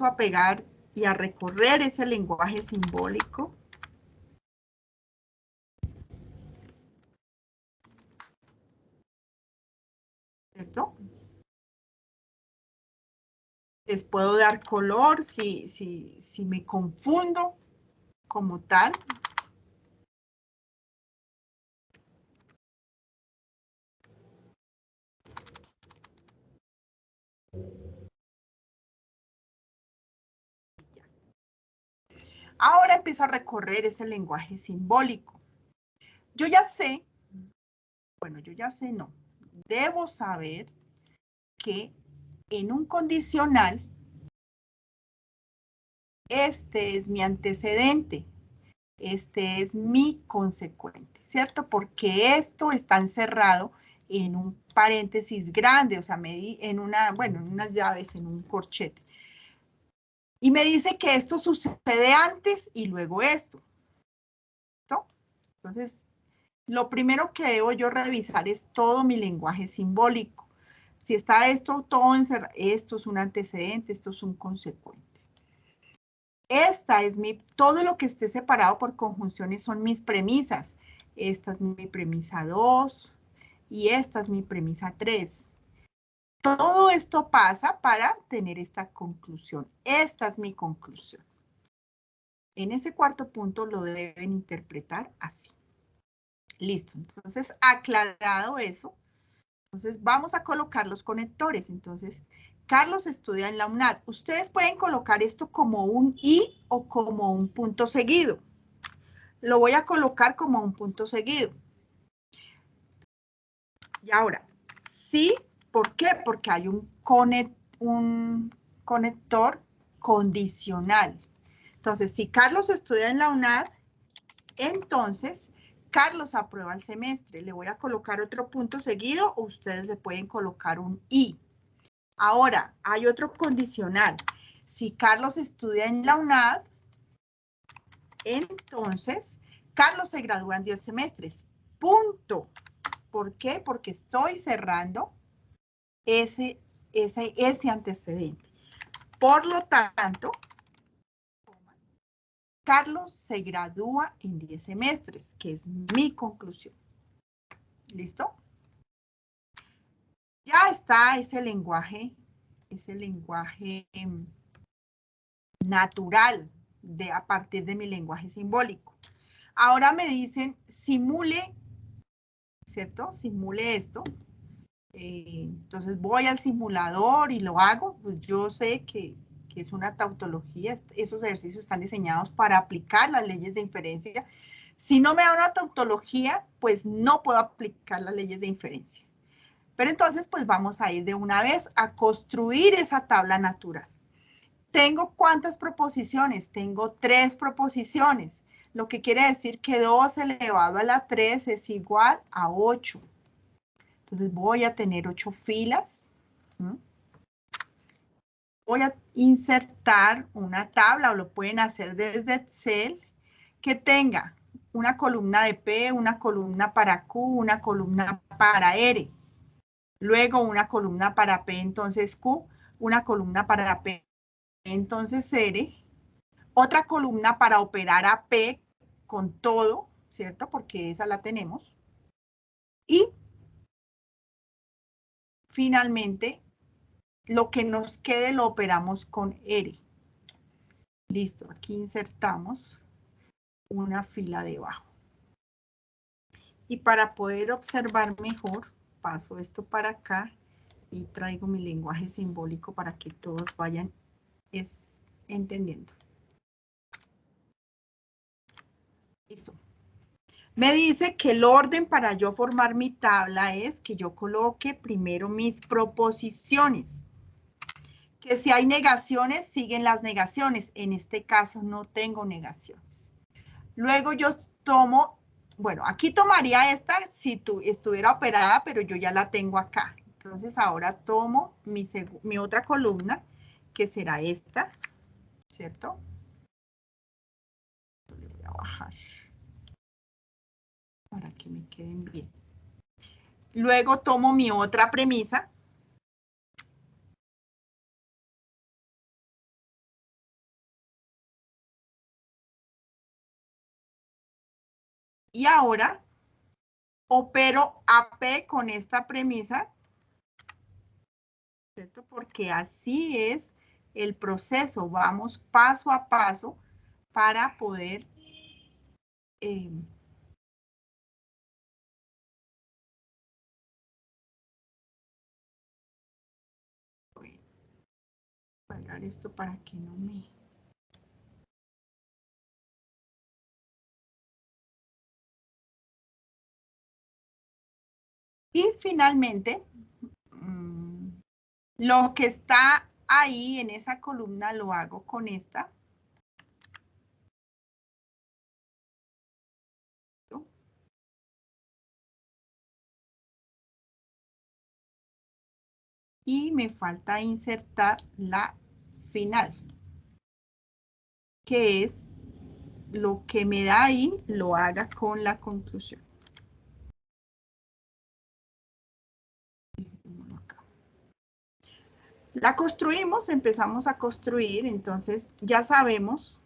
a pegar y a recorrer ese lenguaje simbólico. ¿Cierto? Les puedo dar color si me confundo como tal. Ahora empiezo a recorrer ese lenguaje simbólico. Yo ya sé, bueno, yo ya sé, no. Debo saber que en un condicional, este es mi antecedente, este es mi consecuente, ¿cierto? Porque esto está encerrado en un paréntesis grande, o sea, en unas llaves, en un corchete. Y me dice que esto sucede antes y luego esto, ¿no? Entonces, lo primero que debo yo revisar es todo mi lenguaje simbólico. Si está esto todo encerrado, esto es un antecedente, esto es un consecuente. Todo lo que esté separado por conjunciones son mis premisas. Esta es mi premisa 2 y esta es mi premisa 3. Todo esto pasa para tener esta conclusión. Esta es mi conclusión. En ese cuarto punto lo deben interpretar así. Listo, entonces aclarado eso, entonces vamos a colocar los conectores. Entonces, Carlos estudia en la UNAD. Ustedes pueden colocar esto como un I o como un punto seguido. Lo voy a colocar como un punto seguido. Y ahora, sí, ¿por qué? Porque hay un conector condicional. Entonces, si Carlos estudia en la UNAD, entonces Carlos aprueba el semestre. Le voy a colocar otro punto seguido o ustedes le pueden colocar un I. Ahora, hay otro condicional. Si Carlos estudia en la UNAD, entonces Carlos se gradúa en 10 semestres. Punto. ¿Por qué? Porque estoy cerrando ese antecedente. Por lo tanto, Carlos se gradúa en 10 semestres, que es mi conclusión. ¿Listo? Ya está ese lenguaje natural a partir de mi lenguaje simbólico. Ahora me dicen, simule, ¿cierto? Simule esto. Entonces voy al simulador y lo hago, pues yo sé que es una tautología, esos ejercicios están diseñados para aplicar las leyes de inferencia. Si no me da una tautología, pues no puedo aplicar las leyes de inferencia. Pero entonces, pues vamos a ir de una vez a construir esa tabla natural. ¿Tengo cuántas proposiciones? Tengo 3 proposiciones, lo que quiere decir que 2 elevado a la 3 es igual a 8. Entonces voy a tener 8 filas. Voy a insertar una tabla, o lo pueden hacer desde Excel, que tenga una columna de P, una columna para Q, una columna para R. Luego una columna para P, entonces Q, una columna para P, entonces R. Otra columna para operar a P con todo, ¿cierto? Porque esa la tenemos. Y finalmente, lo que nos quede lo operamos con R. Listo, aquí insertamos una fila debajo. Y para poder observar mejor, paso esto para acá y traigo mi lenguaje simbólico para que todos vayan entendiendo. Listo. Me dice que el orden para yo formar mi tabla es que yo coloque primero mis proposiciones. Que si hay negaciones, siguen las negaciones. En este caso no tengo negaciones. Luego yo tomo, bueno, aquí tomaría esta si estuviera operada, pero yo ya la tengo acá. Entonces ahora tomo mi otra columna, que será esta, ¿cierto? Le voy a bajar para que me queden bien. Luego tomo mi otra premisa. Y ahora opero AP con esta premisa, ¿cierto? Porque así es el proceso. Vamos paso a paso para poder voy a pegar esto para que no me... Y finalmente, lo que está ahí en esa columna lo hago con esta. Y me falta insertar la final, que es lo que me da ahí, lo haga con la conclusión. La construimos, empezamos a construir, entonces ya sabemos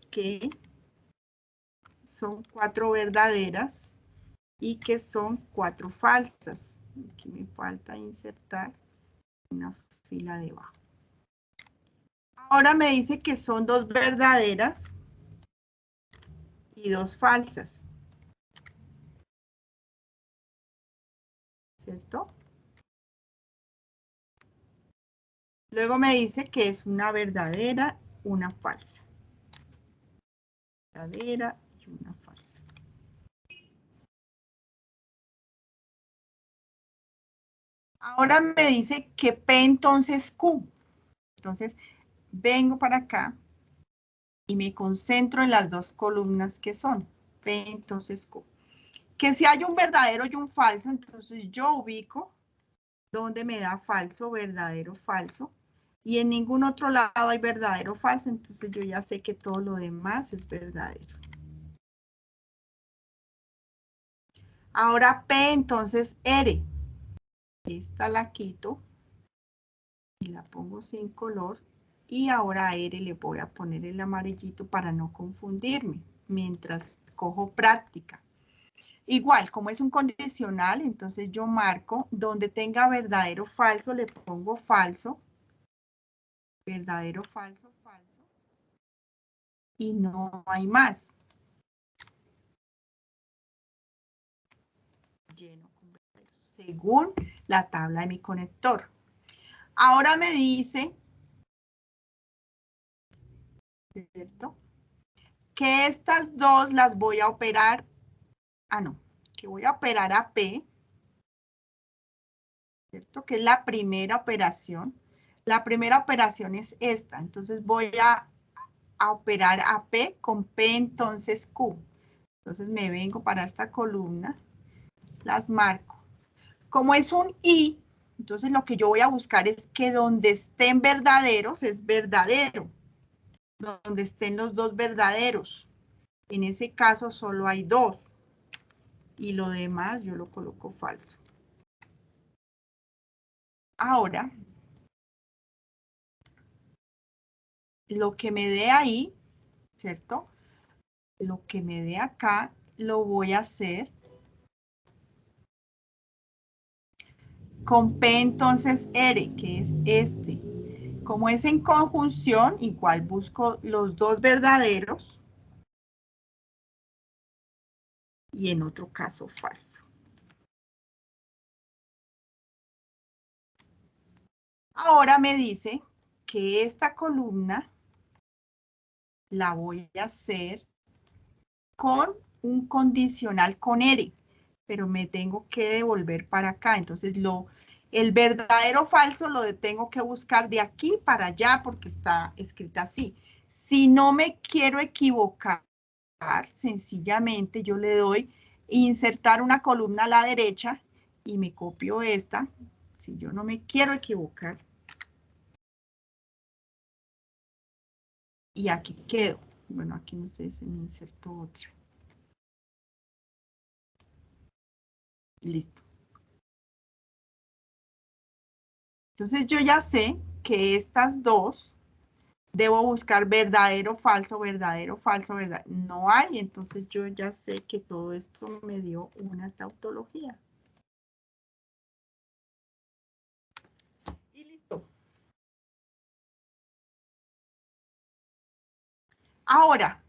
que son 4 verdaderas y que son 4 falsas. Aquí me falta insertar una fila debajo. Ahora me dice que son 2 verdaderas y 2 falsas. ¿Cierto? Luego me dice que es una verdadera, una falsa. Verdadera y una falsa. Ahora me dice que P entonces Q. Entonces vengo para acá y me concentro en las 2 columnas que son P entonces Q. Que si hay un verdadero y un falso, entonces yo ubico donde me da falso, verdadero, falso. Y en ningún otro lado hay verdadero o falso, entonces yo ya sé que todo lo demás es verdadero. Ahora P, entonces R. Esta la quito y la pongo sin color. Y ahora a R le voy a poner el amarillito para no confundirme, mientras cojo práctica. Igual, como es un condicional, entonces yo marco donde tenga verdadero, falso, le pongo falso. Verdadero, falso, falso. Y no hay más. Lleno con verdadero. según la tabla de mi conector. Ahora me dice, ¿cierto?, que estas dos las voy a operar, que voy a operar a P, ¿cierto?, que es la primera operación. La primera operación es esta, entonces voy a operar a P con P entonces Q. Entonces me vengo para esta columna, las marco. Como es un I, entonces lo que yo voy a buscar es que donde estén verdaderos es verdadero. Donde estén los dos verdaderos. En ese caso solo hay dos. Y lo demás yo lo coloco falso. Ahora, lo que me dé ahí, ¿cierto? Lo que me dé acá, lo voy a hacer con P entonces R, que es este. Como es en conjunción, igual busco los dos verdaderos. Y en otro caso falso. Ahora me dice que esta columna la voy a hacer con un condicional con R, pero me tengo que devolver para acá. Entonces el verdadero falso lo tengo que buscar de aquí para allá porque está escrita así. Si no me quiero equivocar, sencillamente yo le doy insertar una columna a la derecha y me copio esta. Si yo no me quiero equivocar. Y aquí quedo. Bueno, aquí no sé, se me insertó otra. Listo. Entonces yo ya sé que estas dos debo buscar verdadero, falso, verdadero, falso, verdad. No hay, entonces yo ya sé que todo esto me dio una tautología. Y listo. Ahora,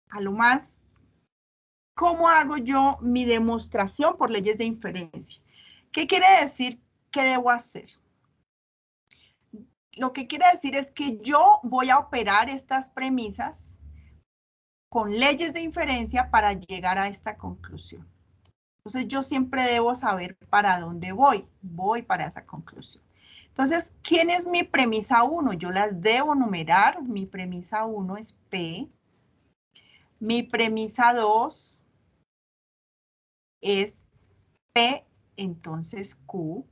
a lo más, ¿cómo hago yo mi demostración por leyes de inferencia? ¿Qué quiere decir? ¿Qué debo hacer? Lo que quiere decir es que yo voy a operar estas premisas con leyes de inferencia para llegar a esta conclusión. Entonces yo siempre debo saber para dónde voy. Voy para esa conclusión. Entonces, ¿quién es mi premisa 1? Yo las debo numerar. Mi premisa 1 es P. Mi premisa 2 es P, entonces Q,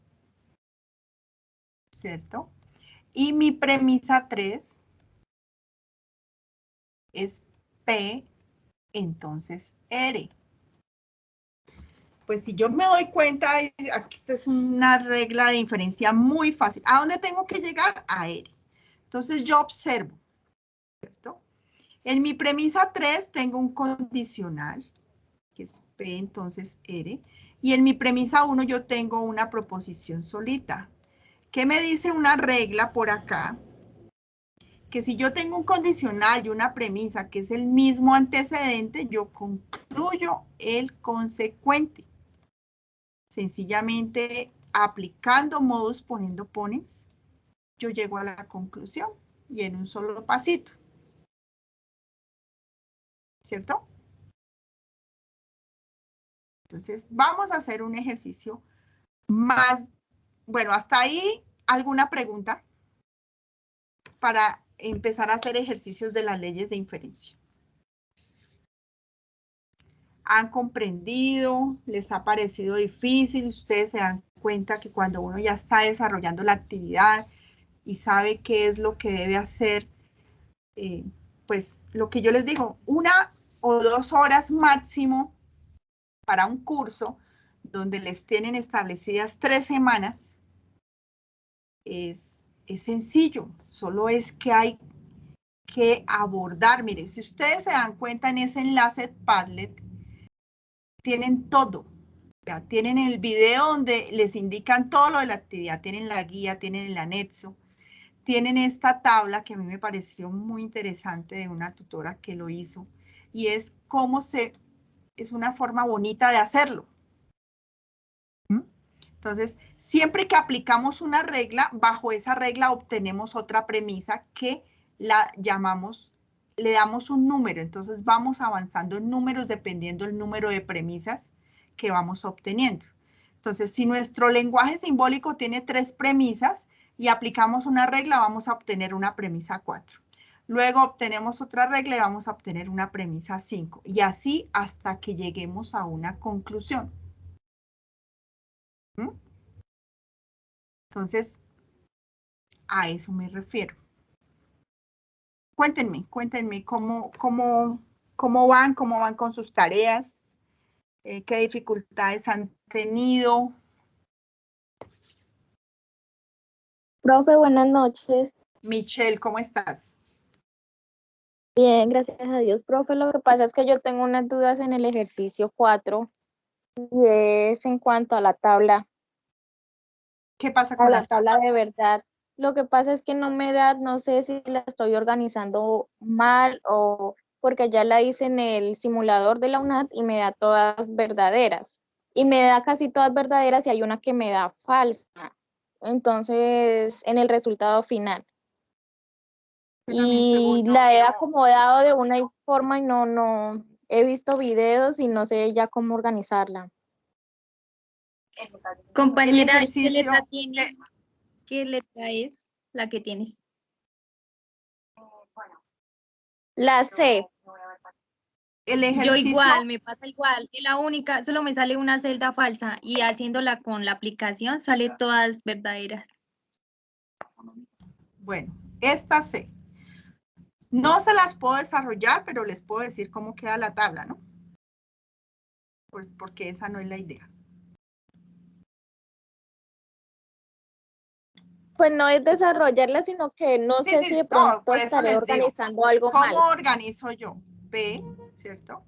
¿cierto? Y mi premisa 3 es P, entonces R. Pues si yo me doy cuenta, aquí esta es una regla de inferencia muy fácil. ¿A dónde tengo que llegar? A R. Entonces yo observo, ¿cierto? En mi premisa 3 tengo un condicional, que es P, entonces R. Y en mi premisa 1 yo tengo una proposición solita. ¿Qué me dice una regla por acá? Que si yo tengo un condicional y una premisa que es el mismo antecedente, yo concluyo el consecuente. Sencillamente aplicando modus poniendo ponens, yo llego a la conclusión y en un solo pasito. ¿Cierto? Entonces vamos a hacer un ejercicio más, bueno, hasta ahí, ¿alguna pregunta? Para empezar a hacer ejercicios de las leyes de inferencia. ¿Han comprendido? ¿Les ha parecido difícil? Ustedes se dan cuenta que cuando uno ya está desarrollando la actividad y sabe qué es lo que debe hacer, pues lo que yo les digo, 1 o 2 horas máximo para un curso donde les tienen establecidas 3 semanas, es sencillo, solo es que hay que abordar. Miren, si ustedes se dan cuenta en ese enlace Padlet, tienen todo. Ya tienen el video donde les indican todo lo de la actividad, tienen la guía, tienen el anexo, tienen esta tabla que a mí me pareció muy interesante de una tutora que lo hizo, y es cómo es una forma bonita de hacerlo. Entonces, siempre que aplicamos una regla, bajo esa regla obtenemos otra premisa que la llamamos, le damos un número. Entonces, vamos avanzando en números dependiendo del número de premisas que vamos obteniendo. Entonces, si nuestro lenguaje simbólico tiene 3 premisas y aplicamos una regla, vamos a obtener una premisa 4. Luego obtenemos otra regla y vamos a obtener una premisa 5. Y así hasta que lleguemos a una conclusión. ¿Mm? Entonces, a eso me refiero. Cuéntenme cómo van con sus tareas, qué dificultades han tenido. Profe, buenas noches. Michelle, ¿cómo estás? Bien, gracias a Dios. Profe, lo que pasa es que yo tengo unas dudas en el ejercicio 4 y es en cuanto a la tabla, ¿Qué pasa a con la la tabla? tabla de verdad. Lo que pasa es que no me da, no sé si la estoy organizando mal o porque ya la hice en el simulador de la UNAD y me da todas verdaderas. Y me da casi todas verdaderas y hay una que me da falsa. Entonces, en el resultado final. Espérame un Y segundo, la he miro. acomodado de una forma y no he visto videos y no sé ya cómo organizarla. El Compañera, ¿qué ejercicio, letra tienes? ¿Qué letra es la que tienes? La C, el Yo ejercicio, igual, me pasa igual. Es la única, solo me sale una celda falsa y haciéndola con la aplicación sale todas verdaderas. bueno, esta C. No se las puedo desarrollar, pero les puedo decir cómo queda la tabla, ¿no? Pues porque esa no es la idea. pues no es desarrollarla, sino que no sé si de No, pronto por eso estaré les digo. organizando algo ¿Cómo mal. organizo yo? P, ¿cierto?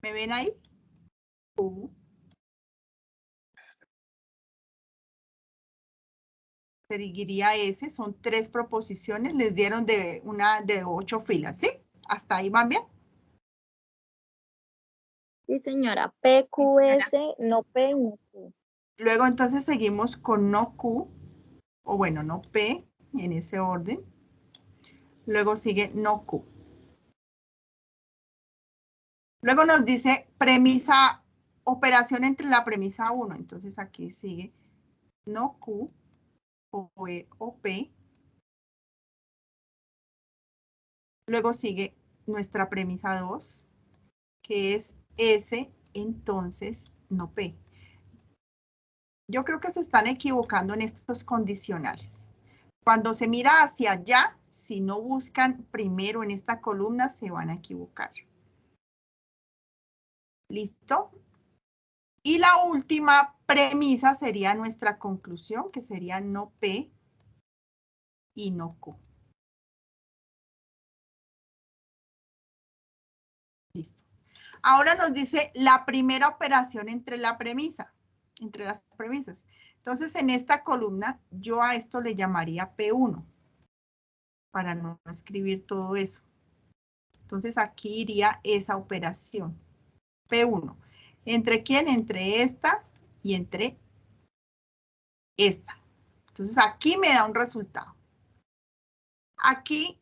¿Me ven ahí? Q. Seguiría S, son 3 proposiciones, les dieron de 8 filas, ¿sí? ¿Hasta ahí van bien? Sí, señora. P, Sí, Q, señora. S, no P, no Q. Luego entonces seguimos con no Q, o bueno, no P, en ese orden. Luego sigue no Q. Luego nos dice premisa, operación entre la premisa 1. Entonces aquí sigue no Q, o E, o P. Luego sigue nuestra premisa 2, que es S, entonces no P. Yo creo que se están equivocando en estos condicionales. Cuando se mira hacia allá, si no buscan primero en esta columna, se van a equivocar. ¿Listo? Y la última premisa sería nuestra conclusión, que sería no P y no Q. Listo. Ahora nos dice la primera operación entre la premisa, entre las premisas. Entonces, en esta columna, yo a esto le llamaría P1, para no escribir todo eso. Entonces, aquí iría esa operación, P1. ¿Entre quién? Entre esta y entre esta. Entonces, aquí me da un resultado. Aquí,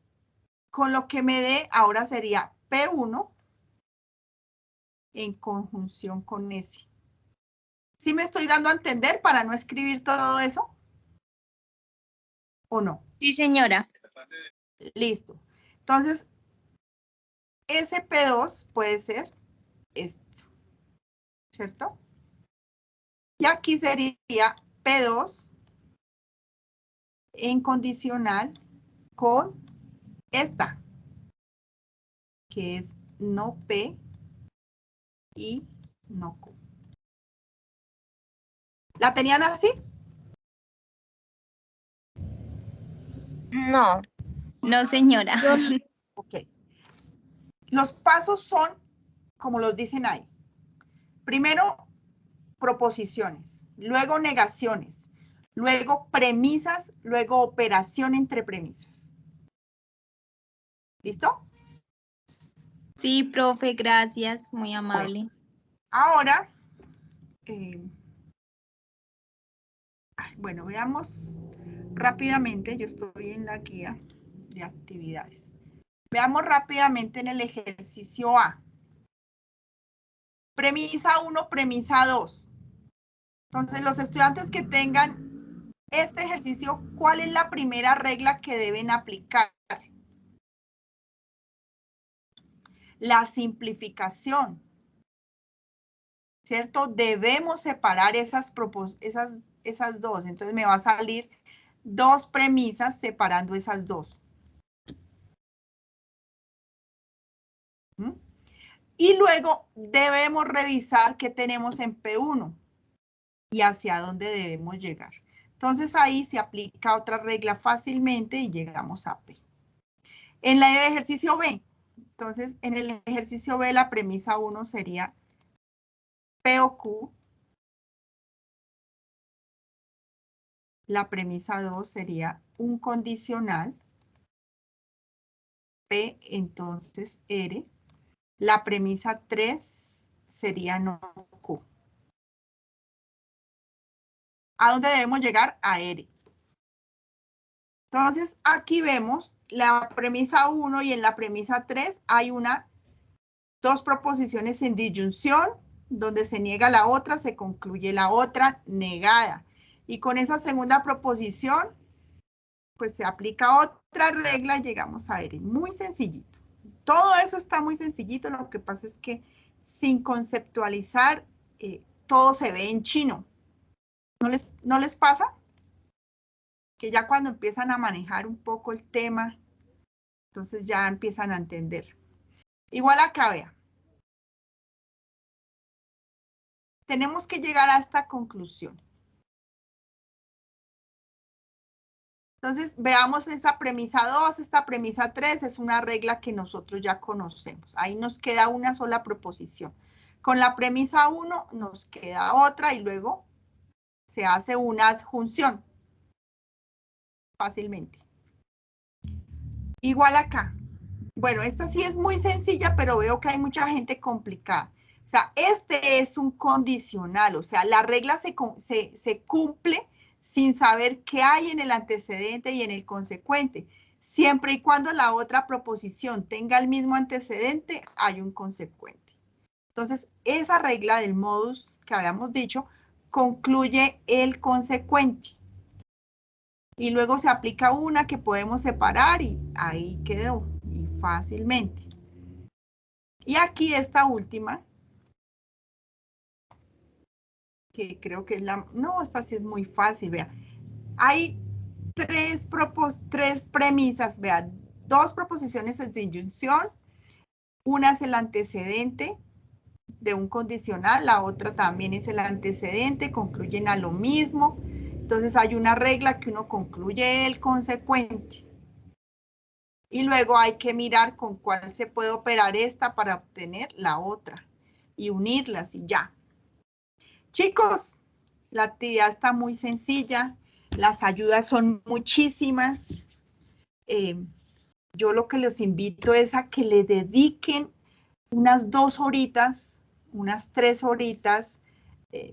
con lo que me dé, ahora sería P1 en conjunción con S. ¿Sí me estoy dando a entender para no escribir todo eso? ¿O no? Sí, señora. Listo. Entonces, SP2 puede ser esto, ¿cierto? Y aquí sería P2 en condicional con esta, que es no P y no Q. ¿La tenían así? No, No, señora. yo Ok. Los pasos son como los dicen ahí. Primero, proposiciones, luego negaciones, luego premisas, luego operación entre premisas. ¿Listo? Sí, profe, gracias, muy Bueno, amable. ahora Bueno, veamos rápidamente, yo estoy en la guía de actividades. Veamos rápidamente en el ejercicio A. Premisa 1, premisa 2. Entonces, los estudiantes que tengan este ejercicio, ¿cuál es la primera regla que deben aplicar? La simplificación, ¿cierto? Debemos separar esas dos. Entonces, me va a salir dos premisas separando esas dos. ¿Mm? Y luego debemos revisar qué tenemos en P1 y hacia dónde debemos llegar. Entonces ahí se aplica otra regla fácilmente y llegamos a P. En el ejercicio B, entonces en el ejercicio B la premisa 1 sería P o Q. La premisa 2 sería un condicional. P, entonces R. La premisa 3 sería no Q. ¿A dónde debemos llegar? A R. Entonces, aquí vemos la premisa 1 y en la premisa 3 hay dos proposiciones en disyunción, donde se niega la otra, se concluye la otra negada. Y con esa segunda proposición, pues se aplica otra regla y llegamos a R. Muy sencillito. Todo eso está muy sencillito, lo que pasa es que sin conceptualizar, todo se ve en chino. ¿No les pasa? Que ya cuando empiezan a manejar un poco el tema, entonces ya empiezan a entender. Igual acá, vea. Tenemos que llegar a esta conclusión. Entonces, veamos esa premisa 2, esta premisa 3 es una regla que nosotros ya conocemos. Ahí nos queda una sola proposición. Con la premisa 1 nos queda otra y luego se hace una adjunción fácilmente. Igual acá. Bueno, esta sí es muy sencilla, pero veo que hay mucha gente complicada. O sea, este es un condicional, o sea, la regla se cumple sin saber qué hay en el antecedente y en el consecuente. Siempre y cuando la otra proposición tenga el mismo antecedente, hay un consecuente. Entonces, esa regla del modus que habíamos dicho, concluye el consecuente. Y luego se aplica una que podemos separar y ahí quedó, y fácilmente. Y aquí esta última, que creo que es la... No, esta sí es muy fácil, vea. Hay tres premisas, vea. Dos proposiciones en disyunción. Una es el antecedente de un condicional, la otra también es el antecedente, concluyen a lo mismo. Entonces hay una regla que uno concluye el consecuente. Y luego hay que mirar con cuál se puede operar esta para obtener la otra y unirlas y ya. Chicos, la actividad está muy sencilla, las ayudas son muchísimas. Yo lo que les invito es a que le dediquen unas 2 horitas, unas 3 horitas,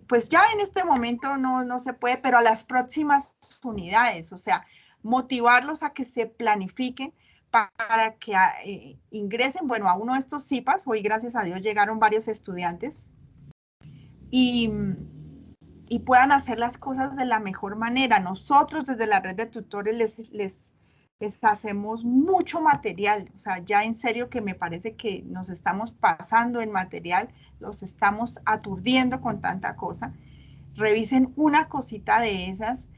pues ya en este momento no se puede, pero a las próximas unidades, o sea, motivarlos a que se planifiquen para que ingresen, bueno, a uno de estos CIPAS. Hoy, gracias a Dios, llegaron varios estudiantes y puedan hacer las cosas de la mejor manera. Nosotros desde la red de tutores les hacemos mucho material, o sea, ya en serio que me parece que nos estamos pasando en material, los estamos aturdiendo con tanta cosa. Revisen una cosita de esas,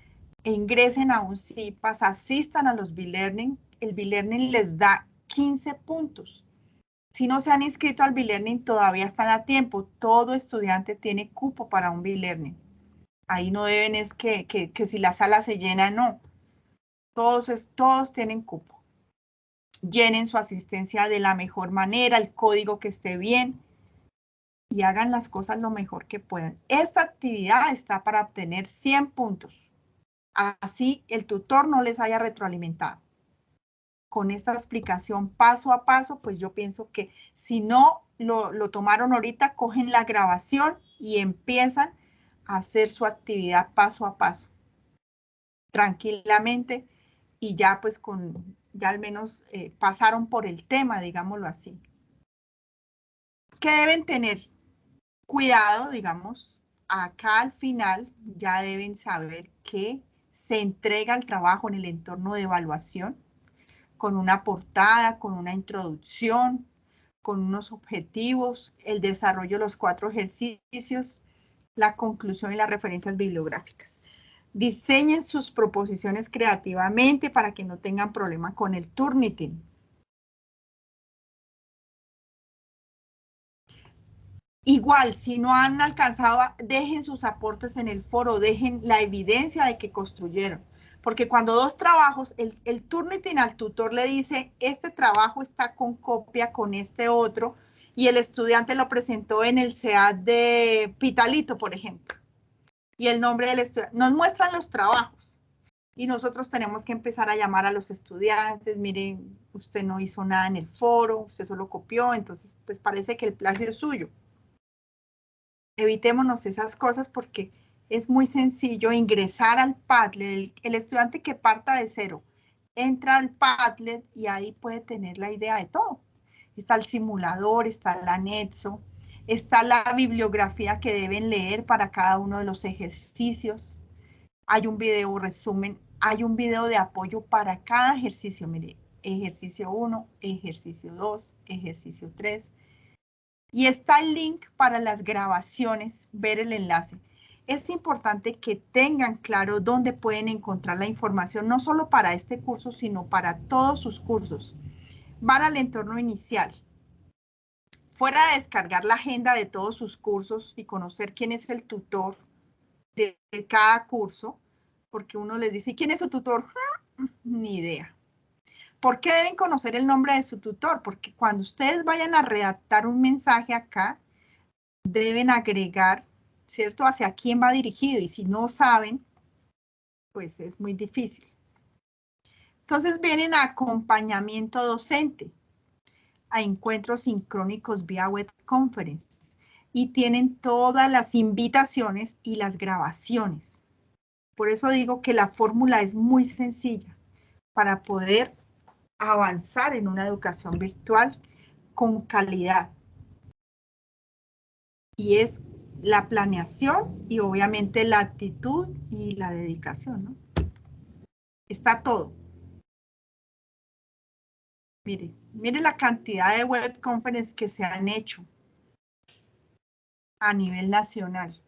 ingresen a un CIPAS, asistan a los B-Learning. El B-Learning les da 15 puntos. Si no se han inscrito al B-Learning, todavía están a tiempo. Todo estudiante tiene cupo para un B-Learning. Ahí no deben es que si la sala se llena, no. Todos tienen cupo. Llenen su asistencia de la mejor manera, el código que esté bien y hagan las cosas lo mejor que puedan. Esta actividad está para obtener 100 puntos. Así el tutor no les haya retroalimentado. Con esta explicación paso a paso, pues yo pienso que si no lo tomaron ahorita, cogen la grabación y empiezan a hacer su actividad paso a paso. tranquilamente y ya pues ya al menos pasaron por el tema, digámoslo así. ¿Qué deben tener? Cuidado, digamos, acá al final ya deben saber que se entrega el trabajo en el entorno de evaluación con una portada, con una introducción, con unos objetivos, el desarrollo de los 4 ejercicios, la conclusión y las referencias bibliográficas. Diseñen sus proposiciones creativamente para que no tengan problema con el Turnitin. Igual, si no han alcanzado, dejen sus aportes en el foro, dejen la evidencia de que construyeron. Porque cuando 2 trabajos, el Turnitin al tutor le dice, este trabajo está con copia con este otro, y el estudiante lo presentó en el SEAD de Pitalito, por ejemplo. Y el nombre del estudiante, nos muestran los trabajos. Y nosotros tenemos que empezar a llamar a los estudiantes, miren, usted no hizo nada en el foro, usted solo copió, entonces pues parece que el plagio es suyo. Evitémonos esas cosas porque es muy sencillo ingresar al Padlet. El estudiante que parta de cero entra al Padlet y ahí puede tener la idea de todo. Está el simulador, está el anexo, está la bibliografía que deben leer para cada uno de los ejercicios. Hay un video resumen, hay un video de apoyo para cada ejercicio. Mire, ejercicio 1, ejercicio 2, ejercicio 3. Y está el link para las grabaciones, ver el enlace. Es importante que tengan claro dónde pueden encontrar la información, no solo para este curso, sino para todos sus cursos. Van al entorno inicial. Fuera de descargar la agenda de todos sus cursos y conocer quién es el tutor de cada curso, porque uno les dice, ¿quién es su tutor? Ni idea. ¿Por qué deben conocer el nombre de su tutor? Porque cuando ustedes vayan a redactar un mensaje acá, deben agregar, ¿cierto?, hacia quién va dirigido. Y si no saben, pues es muy difícil. Entonces vienen a acompañamiento docente, a encuentros sincrónicos vía web conference. Y tienen todas las invitaciones y las grabaciones. Por eso digo que la fórmula es muy sencilla para poder avanzar en una educación virtual con calidad. Y es la planeación y obviamente la actitud y la dedicación, ¿no? Está todo. Mire la cantidad de web conferences que se han hecho a nivel nacional.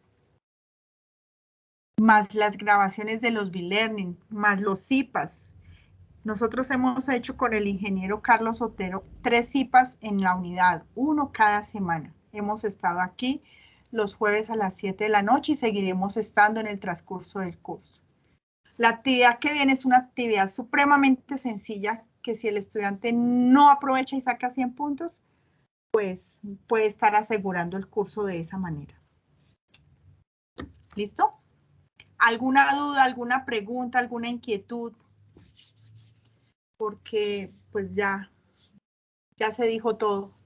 Más las grabaciones de los B-Learning, más los CIPAS. Nosotros hemos hecho con el ingeniero Carlos Otero 3 CIPAS en la unidad, 1 cada semana. Hemos estado aquí los jueves a las 7 de la noche y seguiremos estando en el transcurso del curso. La actividad que viene es una actividad supremamente sencilla que si el estudiante no aprovecha y saca 100 puntos, pues puede estar asegurando el curso de esa manera. ¿Listo? ¿Alguna duda, alguna pregunta, alguna inquietud? Porque pues ya se dijo todo.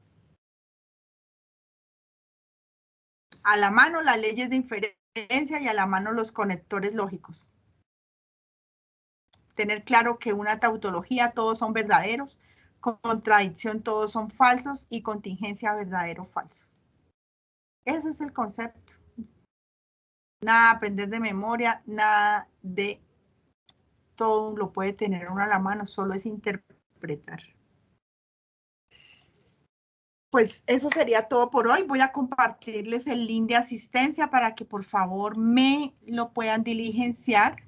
A la mano las leyes de inferencia y a la mano los conectores lógicos. Tener claro que una tautología todos son verdaderos, contradicción todos son falsos y contingencia verdadero o falso. Ese es el concepto. Nada aprender de memoria, nada de todo lo puede tener uno a la mano, solo es interpretar. Pues eso sería todo por hoy. Voy a compartirles el link de asistencia para que por favor me lo puedan diligenciar.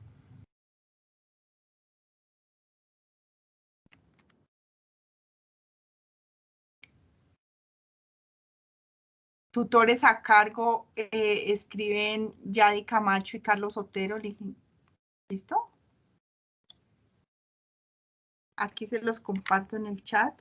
Tutores a cargo escriben Yadi Camacho y Carlos Otero. ¿Listo? Aquí se los comparto en el chat.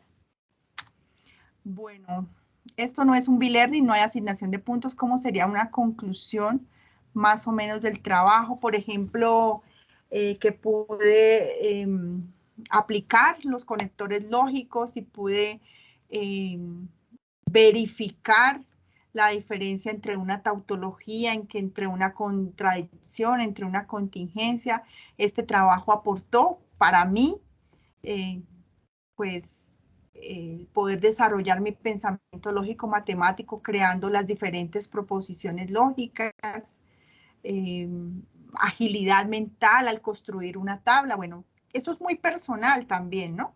Bueno, esto no es un B-Learning, no hay asignación de puntos. ¿Cómo sería una conclusión más o menos del trabajo? Por ejemplo, que pude aplicar los conectores lógicos y pude verificar la diferencia entre una tautología, entre una contradicción, entre una contingencia. Este trabajo aportó para mí, pues, poder desarrollar mi pensamiento lógico-matemático creando las diferentes proposiciones lógicas, agilidad mental al construir una tabla. Bueno, eso es muy personal también, ¿no?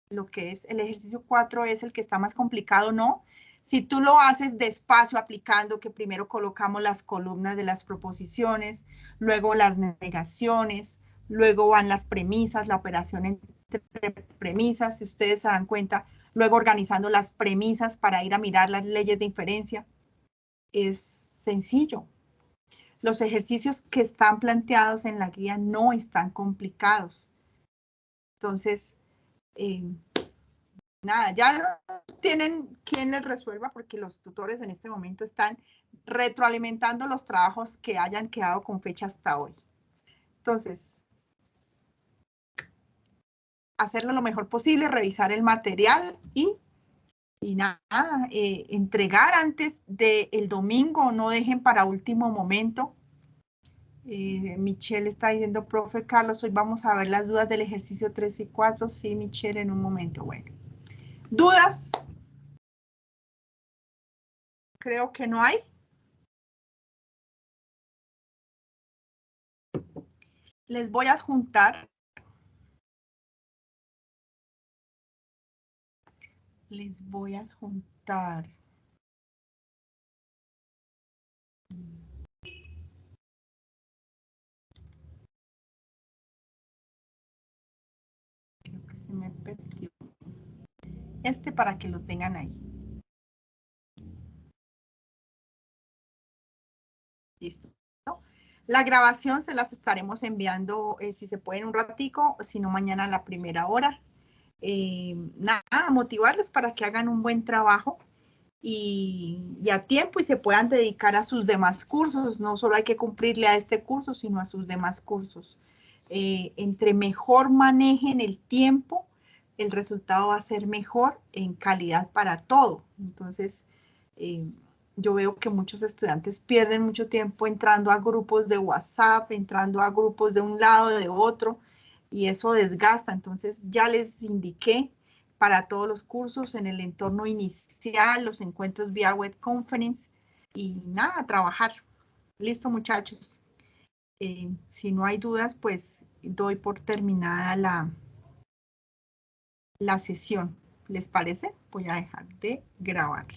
Lo que es el ejercicio 4 es el que está más complicado, ¿no? Si tú lo haces despacio aplicando, que primero colocamos las columnas de las proposiciones, luego las negaciones, luego van las premisas, la operación entre premisas, si ustedes se dan cuenta, luego organizando las premisas para ir a mirar las leyes de inferencia. Es sencillo. Los ejercicios que están planteados en la guía no están complicados. Entonces, nada, ya no tienen quien les resuelva porque los tutores en este momento están retroalimentando los trabajos que hayan quedado con fecha hasta hoy. Entonces, hacerlo lo mejor posible, revisar el material y nada, entregar antes del domingo, no dejen para último momento. Michelle está diciendo, profe Carlos, hoy vamos a ver las dudas del ejercicio 3 y 4. Sí, Michelle, en un momento. Bueno, ¿dudas? Creo que no hay. Les voy a juntar. Les voy a juntar. Creo que se me perdió. Para que lo tengan ahí. Listo. La grabación se las estaremos enviando, si se puede, en un ratico, si no mañana a la primera hora. Nada, motivarles para que hagan un buen trabajo y a tiempo y se puedan dedicar a sus demás cursos. No solo hay que cumplirle a este curso, sino a sus demás cursos. Entre mejor manejen el tiempo, el resultado va a ser mejor en calidad para todo. Entonces, yo veo que muchos estudiantes pierden mucho tiempo entrando a grupos de WhatsApp, entrando a grupos de un lado, de otro, y eso desgasta. Entonces, ya les indiqué para todos los cursos en el entorno inicial, los encuentros vía web conference, y nada, a trabajar. Listo, muchachos. Si no hay dudas, pues doy por terminada la sesión. ¿Les parece? Voy a dejar de grabar.